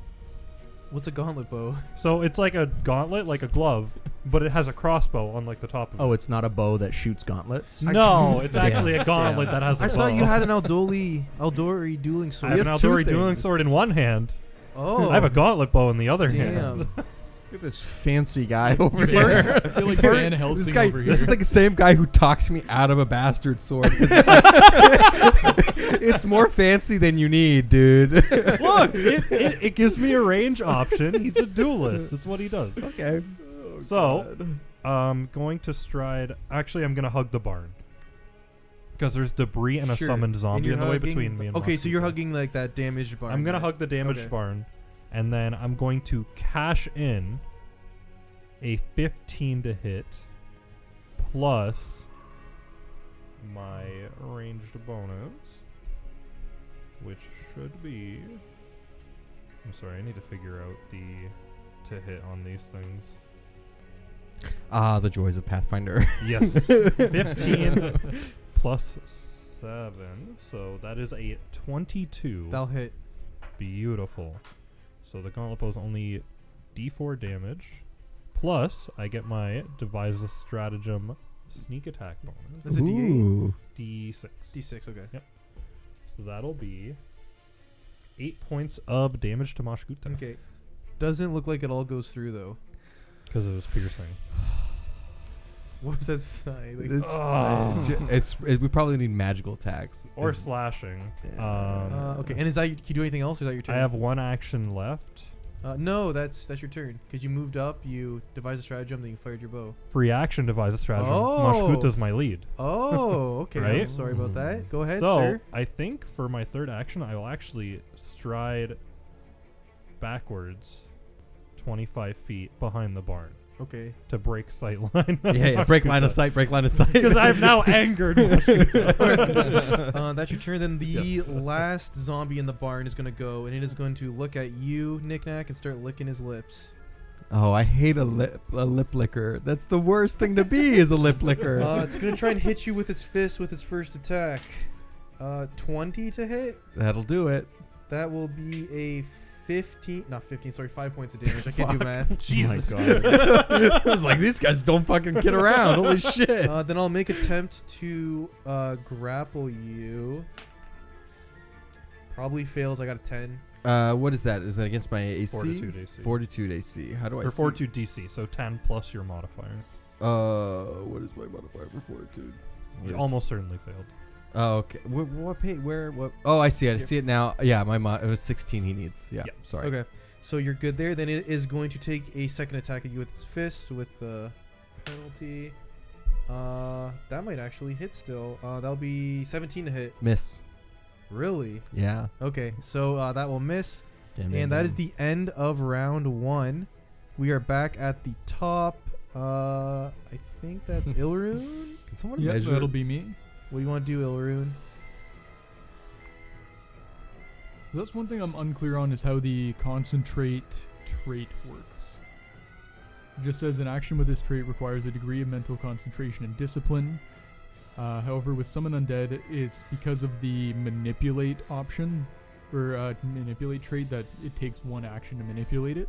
A: What's a gauntlet bow?
E: So it's like a gauntlet, like a glove, but it has a crossbow on like the top of it.
C: Oh, it's not a bow that shoots gauntlets.
E: No, it's
C: Damn.
E: actually a gauntlet
C: Damn.
E: that has a
A: I
E: bow.
A: thought you had an Aldori dueling
E: I
A: sword.
E: have
B: He
E: an
B: has two
E: Aldori dueling
B: things.
E: sword in one hand.
A: Oh,
E: I have a gauntlet bow in the other hand.
A: damn.
C: Look at this fancy guy over
A: You're
C: here.
D: I feel like Van Helsing
B: This guy,
D: over here.
B: this is like the same guy who talked me out of a bastard sword. 'Cause it's more fancy than you need, dude.
E: Look, it gives me a range option. He's a duelist. That's what he does.
B: Okay.
E: So, going to stride. Actually, I'm going to hug the barn. Because there's debris and a
A: Sure.
E: summoned
A: And
E: zombie
A: you're
E: in the way
A: hugging
E: between me and
A: Okay, so you're
E: Mosghuta.
A: hugging like that damaged barn.
E: I'm going to
A: guy.
E: hug the damaged
A: Okay.
E: barn. And then I'm going to cash in a 15 to hit plus my ranged bonus, which should be. I'm sorry, I need to figure out the to hit on these things.
B: Ah, the joys of Pathfinder.
E: Yes, 15 plus 7, so that is a 22.
A: That'll hit.
E: Beautiful. So the gauntlet bow is only D4 damage. Plus, I get my devise a stratagem sneak attack bonus.
A: That's a D8.
B: Ooh.
E: D6.
A: D6. Okay.
E: So that'll be 8 points of damage to Mosghuta.
A: Okay. Doesn't look like it all goes through though.
E: Because it was piercing.
A: What was that sigh? Like,
B: We probably need magical attacks.
E: Or
B: It's-
E: slashing.
A: okay. And is that can you do anything else? Or is that your turn?
E: I have one action left.
A: No, that's your turn because you moved up. You devised a stratagem, then you fired your bow.
E: Free action devise a stratagem.
A: Oh.
E: Mosghuta's my lead.
A: Oh, okay. I'm
E: Right?
A: sorry about that. Go ahead,
E: So,
A: sir.
E: I think for my third action, I will actually stride backwards 25 feet behind the barn
A: Okay.
E: to break sight line.
B: yeah, break line of sight, break line of sight.
E: Because I've now angered Mosghuta.
A: That's your turn. Then the last zombie in the barn is going to go, and it is going to look at you, Knick-Knack, and start licking his lips.
B: Oh, I hate a lip licker. That's the worst thing to be is a lip licker.
A: It's going to try and hit you with its fist with its first attack. 20 to hit.
B: That'll do it.
A: That will be a 15. Not 15. Sorry, 5 points of damage. I can't do math.
E: Jesus.
C: Oh my god.
B: I was like, these guys don't fucking kid around. Holy shit.
A: Then I'll make attempt to grapple you. Probably fails. I got a 10.
B: What is that? Is that against my AC?
E: Fortitude AC.
B: Fortitude AC. How do I
E: Or
B: see?
E: Fortitude DC, so 10 plus your modifier.
B: What is my modifier for fortitude?
E: You almost certainly failed.
B: Oh, okay. What page? Where? What? Oh, I see it. I see it now. Yeah, it was 16 he needs. Yeah,
E: Yeah.
B: sorry.
A: Okay. So you're good there. Then it is going to take a second attack at you with its fist with the penalty. That might actually hit still. That'll be 17 to hit.
B: Miss.
A: Really?
B: Yeah.
A: Okay. So that will miss.
C: Damn,
A: And that is the end of round 1. We are back at the top. I think that's Ilrune.
B: Can someone
D: Yeah,
B: measure?
D: that'll be me.
A: What do you want to do, Ilrune?
D: That's one thing I'm unclear on is how the concentrate trait works. It just says an action with this trait requires a degree of mental concentration and discipline. However, with summon undead, it's because of the manipulate option or manipulate trait that it takes one action to manipulate it.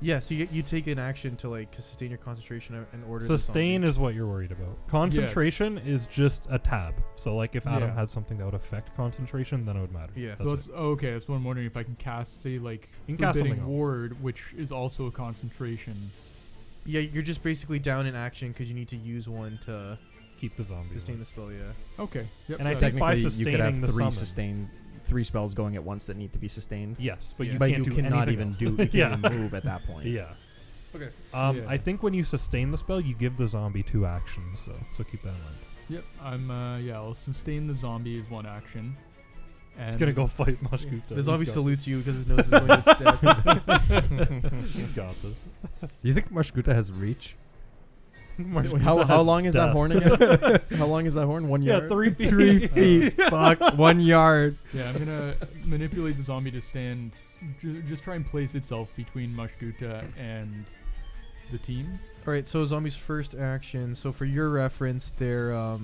A: Yeah, so you take an action to like sustain your concentration and order. the
E: Sustain
A: zombie.
E: is what you're worried about. Concentration is just a tab. So, like, if Adam
D: Yeah.
E: had something that would affect concentration, then it would matter.
A: Yeah.
E: That's
D: So
E: it.
D: that's okay. That's what I'm wondering if I can cast, say, like
E: You can cast
D: Forbidding
E: something else.
D: Ward, which is also a concentration.
A: Yeah, you're just basically down in action because you need to use one to
E: Keep the zombies.
A: sustain
E: on.
A: the spell. Yeah.
D: Okay. Yep.
E: And I
D: so-
E: think by
C: technically you could have
E: sustaining the
C: three spells going at once that need to be sustained.
E: Yes, but
A: Yeah.
E: you
C: But
E: can't
C: you
E: do
C: cannot
E: anything
C: even
E: else.
C: do you can't
E: Yeah.
C: even move at that point.
E: Yeah.
A: Okay.
D: Yeah.
E: I think when you sustain the spell, you give the zombie 2 actions. So keep that in mind.
D: Yep. I'll sustain the zombie as one action. And
E: He's gonna go fight Mosghuta.
A: The zombie
E: He's got
A: salutes you because his nose is going to its death.
E: this. He's got this.
B: Do you think Mosghuta has reach?
C: Wait, how long is that horn again? How long is that horn? 1 yard?
E: Yeah, 3 feet.
C: 3 feet. Fuck. 1 yard.
D: Yeah, I'm gonna manipulate the zombie to stand. Just try and place itself between Mosghuta and the team.
A: All right, so zombies' first action. So for your reference, their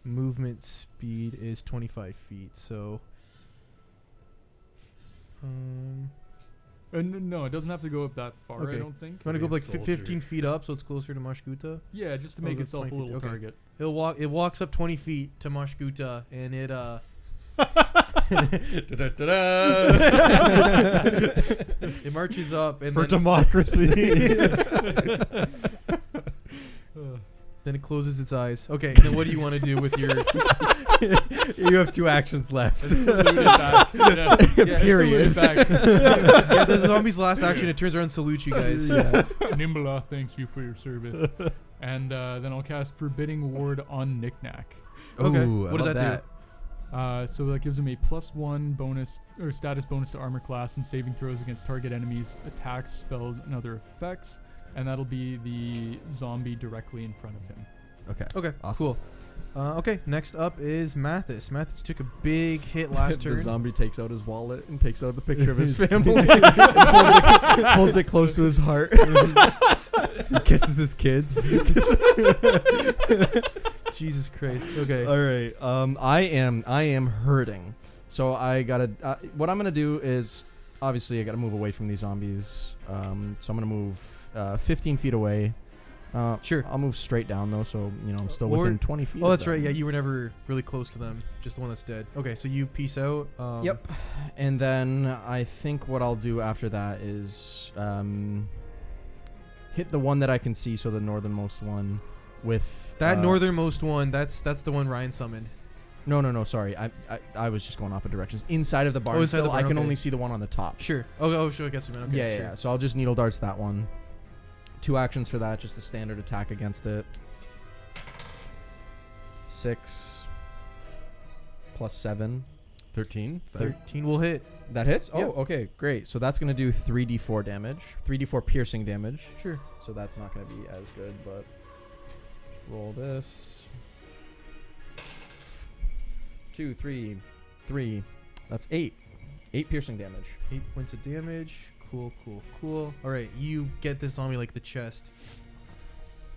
A: movement speed is 25 feet. So,
D: No, it doesn't have to go up that far.
A: Okay.
D: I don't think.
A: you want to go like
E: Soldier.
A: 15 feet up, so it's closer to Mosghuta.
D: Yeah, just to
A: Oh,
D: make
A: that's
D: itself a
A: 20 feet.
D: little
A: Okay.
D: target.
A: It walks up 20 feet to Mosghuta, and it it marches up, and
E: For
A: then,
E: democracy.
A: then it closes its eyes. Okay, and then what do you want to do with your?
B: You have 2 actions left.
D: Salute it back. Yeah.
A: Yeah,
C: Period.
D: Salute it back.
A: Yeah, the zombie's last action. It turns around and salutes you guys.
D: Nimbla thanks you for your service. And then I'll cast Forbidding Ward on Knick-Knack.
A: Okay,
B: Ooh, I
A: what does
B: love
A: that do?
D: So that gives him a +1 bonus or status bonus to armor class and saving throws against target enemies, attacks, spells, and other effects. And that'll be the zombie directly in front of him.
B: Okay.
A: Okay,
B: Awesome.
A: cool. Okay, next up is Mathis. Mathis took a big hit last
C: The
A: turn.
C: zombie takes out his wallet and takes out the picture of his family. and holds it close to his heart.
B: He kisses his kids.
A: Jesus Christ. Okay.
C: All right. I am hurting. So I gotta. What I'm gonna do is obviously I gotta move away from these zombies. So I'm gonna move 15 feet away.
A: Sure.
C: I'll move straight down though, so I'm still
A: Or-
C: within 20 feet.
A: Oh,
C: of
A: that's
C: them.
A: right. Yeah, you were never really close to them. Just the one that's dead. Okay, so you peace out.
C: Yep. And then I think what I'll do after that is hit the one that I can see, so the northernmost one with
A: That northernmost one, that's the one Ryan summoned.
C: No. Sorry, I was just going off of directions. Inside of the barn.
A: inside the
C: still, I
A: barn,
C: can
A: okay.
C: only see the one on the top.
A: Sure. Oh, sure. I guess we meant. Okay,
C: yeah,
A: sure.
C: yeah. So I'll just needle darts that one. 2 actions for that, just a standard attack against it. 6 plus 7.
B: 13.
A: 13 will hit.
C: That hits? Oh,
A: Yep.
C: okay, great. So that's going to do 3d4 damage. 3d4 piercing damage.
A: Sure.
C: So that's not going to be as good, but roll this. 2, 3, 3. That's 8. 8 piercing damage.
A: 8 points of damage. Cool. All right, you get this zombie like the chest.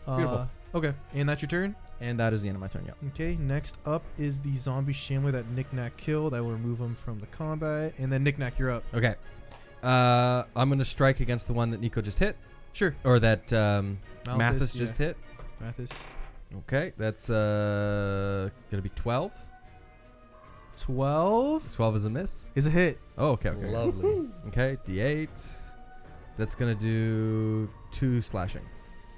C: Beautiful.
A: Okay, and that's your turn.
C: And that is the end of my turn, yeah.
A: Okay, next up is the zombie shambler that Knick-Knack killed. I will remove him from the combat. And then Knick-Knack, you're up.
B: Okay. I'm going to strike against the one that Nico just hit.
A: Sure.
B: Or that
A: Malthus,
B: Mathis
A: yeah.
B: just hit.
A: Mathis.
B: Okay. That's going to be 12.
A: 12
B: 12 is a miss.
A: is a hit.
B: Oh, okay.
C: Lovely.
B: Okay. D8. That's going to do 2 slashing.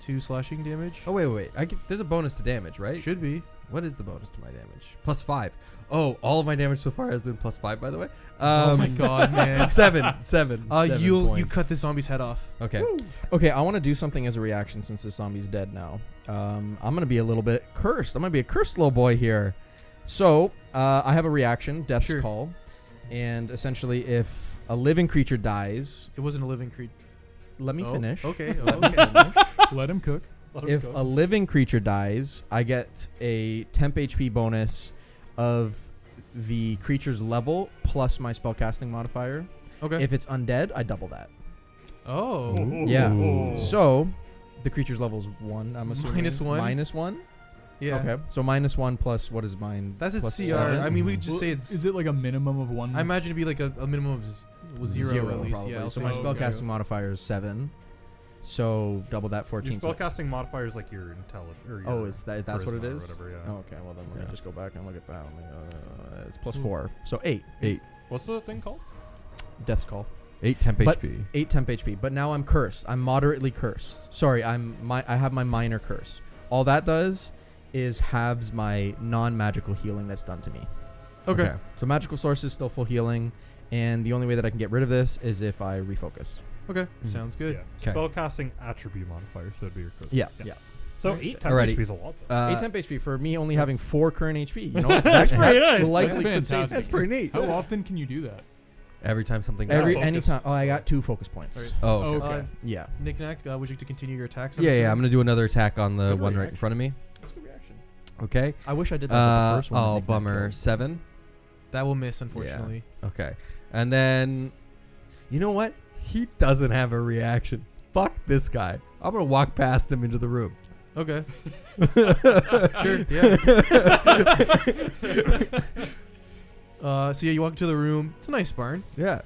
A: 2 slashing damage.
B: Oh, wait. There's a bonus to damage, right?
A: Should be.
B: What is the bonus to my damage? +5. Oh, all of my damage so far has been +5, by the way.
A: Oh my god, man.
B: 7.
A: You
B: points.
A: cut this zombie's head off.
B: Okay.
C: Okay, I want to do something as a reaction since this zombie's dead now. I'm going to be a little bit cursed. I'm going to be a cursed little boy here. So, I have a reaction, Death's
A: Sure.
C: Call. And essentially, if a living creature dies...
A: It wasn't a living creature.
C: Let me finish.
A: Okay.
C: Let me
A: okay.
C: finish.
D: Let him cook.
C: If a living creature dies, I get a temp HP bonus of the creature's level plus my spellcasting modifier.
A: Okay.
C: If it's undead, I double that.
A: Oh.
C: Yeah.
D: Oh.
C: So, the creature's level's 1, I'm assuming.
A: -1?
C: -1?
A: Yeah.
C: Okay. So -1 plus, what is mine?
A: That's its
C: Plus
A: CR.
C: 7?
A: I mean, we just
D: Well,
A: say it's.
D: Is it like a minimum of 1?
A: I imagine it'd be like a minimum of zero at least.
C: probably.
A: Yeah. I'll
C: So
A: say
C: my
D: so.
C: spellcasting
D: Okay.
C: modifier is 7. So double that, 14.
E: Your
C: So
E: spellcasting modifier is like your intelligence.
C: oh, that's what it
E: charisma or
C: is?
E: whatever, yeah.
C: Oh, okay. Well, then let
B: Yeah.
C: me just go back and look at that. It's plus 4. So 8.
B: 8.
E: What's the thing called?
C: Death's Call.
B: 8 temp
C: But-
B: HP.
C: 8 temp HP. But now I'm cursed. I'm moderately cursed. Sorry, I have my minor curse. All that does is halves my non-magical healing that's done to me.
A: Okay.
C: So magical source is still full healing, and the only way that I can get rid of this is if I refocus.
A: Okay.
C: Mhm.
A: Sounds good.
E: Yeah.
B: 'Kay.
E: Spellcasting attribute modifier, so it'd be your charisma.
C: Yeah.
E: So
A: Nice.
E: 8 temp
B: Alrighty.
E: HP is a lot. Though.
C: 8 temp HP for me only having 4 current HP. You know,
E: That's pretty nice.
C: likely
D: That's
C: could save.
D: fantastic.
B: That's pretty neat.
D: How often can you do that?
B: Every time something.
C: Every
B: happens.
C: anytime. Oh, I got 2 focus points.
A: All
B: Oh, okay.
D: Okay.
C: Yeah.
A: Knick-knack, would you like to continue your attacks?
B: Yeah. I'm gonna do another attack on the
C: Good
B: one right in
C: reaction.
B: front of me.
C: That's a good reaction.
B: Okay.
C: I wish I did that with the first one. that
B: Oh,
C: Knick-knack
B: bummer.
C: killed.
B: 7.
A: That will miss, unfortunately.
B: Okay. And then, you know what? He doesn't have a reaction. Fuck this guy. I'm gonna walk past him into the room.
A: Okay. Sure. Yeah. So yeah, you walk into the room. It's a nice barn.
B: Yeah.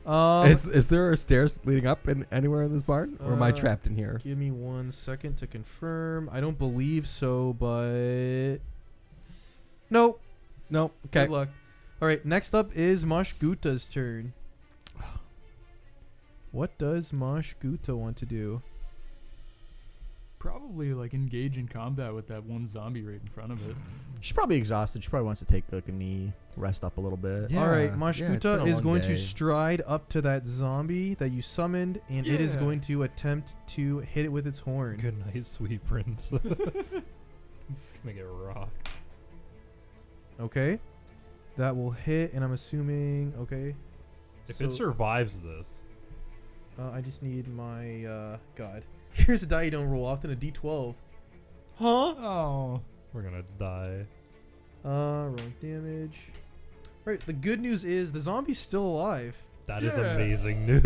A: Um,
B: Is there stairs leading up in anywhere in this barn, or am I trapped in here?
A: Give me 1 second to confirm. I don't believe so, but nope.
B: No. Okay.
A: Good luck. All right. Next up is Mosghuta's turn. What does Mosghuta want to do?
D: Probably like engage in combat with that one zombie right in front of it.
C: She's probably exhausted. She probably wants to take like a knee, rest up a little bit.
B: Yeah.
A: All right.
B: it's been
A: Mosghuta
B: a
A: is
B: long
A: going
B: day.
A: to stride up to that zombie that you summoned, and it is
D: Yeah.
A: going to attempt to hit it with its horn.
E: Good night, sweet prince. I'm just gonna get rocked.
A: Okay. That will hit, and I'm assuming. Okay.
E: If
A: So,
E: it survives this,
A: I just need my God. Here's a die you don't roll often, a D12.
E: huh?
D: Oh.
E: We're gonna die.
A: Rolling damage. Right. The good news is the zombie's still alive.
E: That is
D: Yeah.
E: amazing news.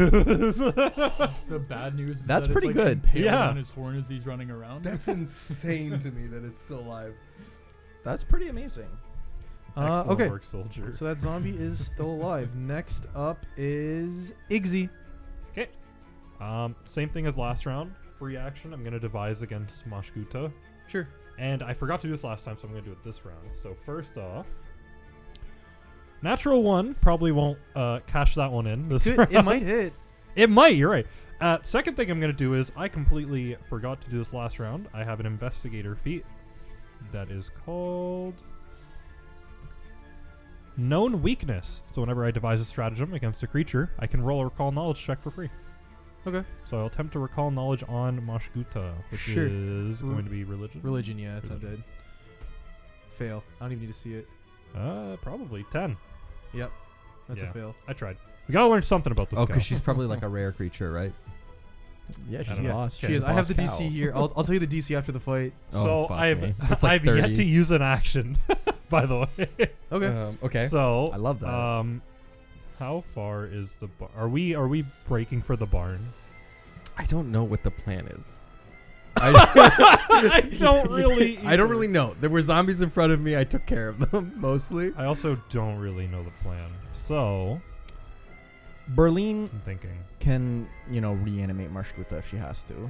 D: The bad news is
C: That's
D: that
C: pretty
D: it's like
C: good.
D: impaled
E: Yeah.
D: on his horn as he's running around.
B: That's insane to me that it's still alive.
C: That's pretty amazing.
E: Excellent
A: Okay.
E: work, soldier.
A: So that zombie is still alive. Next up is Iggsy.
E: Same thing as last round. Free action. I'm gonna devise against Mosghuta.
A: Sure.
E: And I forgot to do this last time, so I'm going to do it this round. So first off, natural 1 probably won't cash that one in. This
A: Good.
E: round.
A: It might hit.
E: It might. You're right. Second thing I'm going to do is I completely forgot to do this last round. I have an investigator feat that is called Known Weakness. So whenever I devise a stratagem against a creature, I can roll a recall knowledge check for free.
A: Okay.
E: So I'll attempt to recall knowledge on Mosghuta, which
A: Sure.
E: is going to be religion.
A: Religion, yeah, it's
E: Religion.
A: undead. Fail. I don't even need to see it.
E: Probably 10.
A: Yep. That's
E: Yeah.
A: a fail.
E: I tried. We gotta learn something about this
B: Oh,
E: guy.
B: because she's probably like a rare creature, right?
C: Yeah, she's
E: don't
C: a
E: know.
C: boss.
A: She
C: She's
A: is.
C: a
A: I have
C: boss
A: the DC
C: cow.
A: here. I'll tell you the DC after the fight.
E: So
B: Oh, fuck
E: I've
B: me. It's like
E: I've yet
B: 30.
E: to use an action, by the way.
A: Okay.
B: Okay.
E: So
C: I love that.
E: How far is the bar? Are we breaking for the barn?
B: I don't know what the plan is.
E: I don't really.
B: I don't
E: either.
B: really know. There were zombies in front of me. I took care of them mostly.
E: I also don't really know the plan. So
C: Berline
E: I'm thinking.
C: can, reanimate Mosghuta if she has to.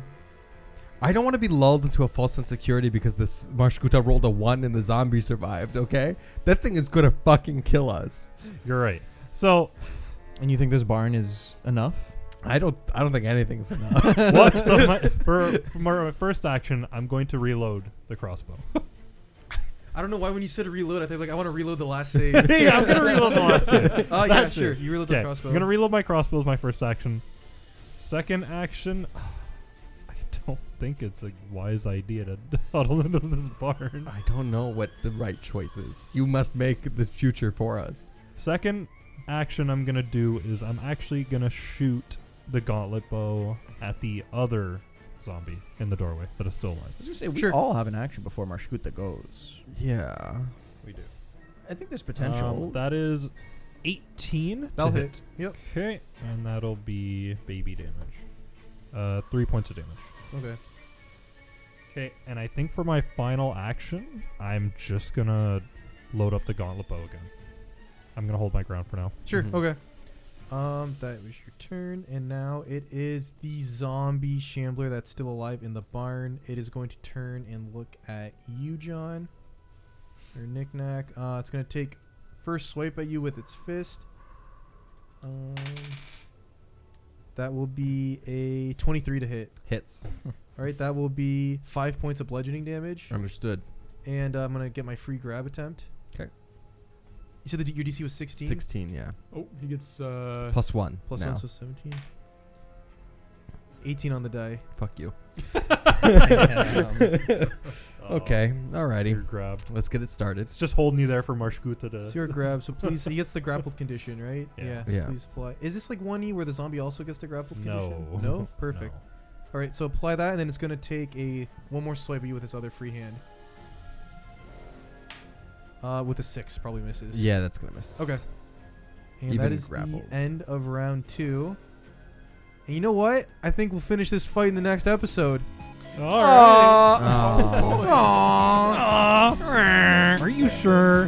B: I don't want to be lulled into a false sense of security because this Mosghuta rolled a 1 and the zombie survived. Okay, that thing is gonna fucking kill us.
E: You're right. So
C: And you think this barn is enough?
B: I don't think anything's enough.
E: what? So for my first action, I'm going to reload the crossbow.
A: I don't know why when you said reload, I think like I want to reload the last save.
E: Yeah, I'm gonna reload the last save.
A: Yeah,
E: That's
A: sure.
E: it.
A: You reload the
E: Okay,
A: crossbow.
E: I'm gonna reload my crossbow as my first action. Second action, I don't think it's a wise idea to huddle into this barn.
B: I don't know what the right choice is. You must make the future for us.
E: Second action I'm gonna do is I'm actually gonna shoot the gauntlet bow at the other zombie in the doorway that is still alive.
C: I was gonna say we
A: Sure.
C: all have an action before Mosghuta goes.
B: Yeah.
E: We do.
C: I think there's potential.
E: That is 18.
A: That'll
E: to
A: hit. Yep.
E: Okay, and that'll be baby damage. 3 points of damage.
A: Okay.
E: Okay, and I think for my final action, I'm just gonna load up the gauntlet bow again. I'm gonna hold my ground for now.
A: Sure.
C: Mhm.
A: Okay. That was your turn, and now it is the zombie shambler that's still alive in the barn. It is going to turn and look at you, John, or Knick-Knack. It's going to take first swipe at you with its fist. That will be a 23 to hit.
B: Hits.
A: All right, that will be 5 points of bludgeoning damage,
B: Understood.
A: and I'm going to get my free grab attempt.
B: 'Kay.
A: You said that your DC was 16?
B: 16, yeah.
D: Oh, he gets
B: Plus 1.
A: Plus
B: now.
A: 1, so 17. 18 on the die.
B: Fuck you. Okay,
E: You're
B: alrighty.
E: grabbed.
B: Let's get it started.
E: It's just holding you there for Mosghuta to.
A: So you're grabbed. So please, he gets the grappled condition, right?
E: Yeah.
A: So
B: Yeah.
A: please apply. Is this like 1E where the zombie also gets the grappled
E: No.
A: condition? No. Perfect.
E: No.
A: All right. So apply that, and then it's gonna take one more swipe at you with his other free hand. With a 6, probably misses.
B: Yeah, that's gonna miss.
A: Okay. And
B: Even
A: that is
B: grappled.
A: the end of round 2. And you know what? I think we'll finish this fight in the next episode.
E: All right.
B: Oh.
A: Aww.
E: Are you sure?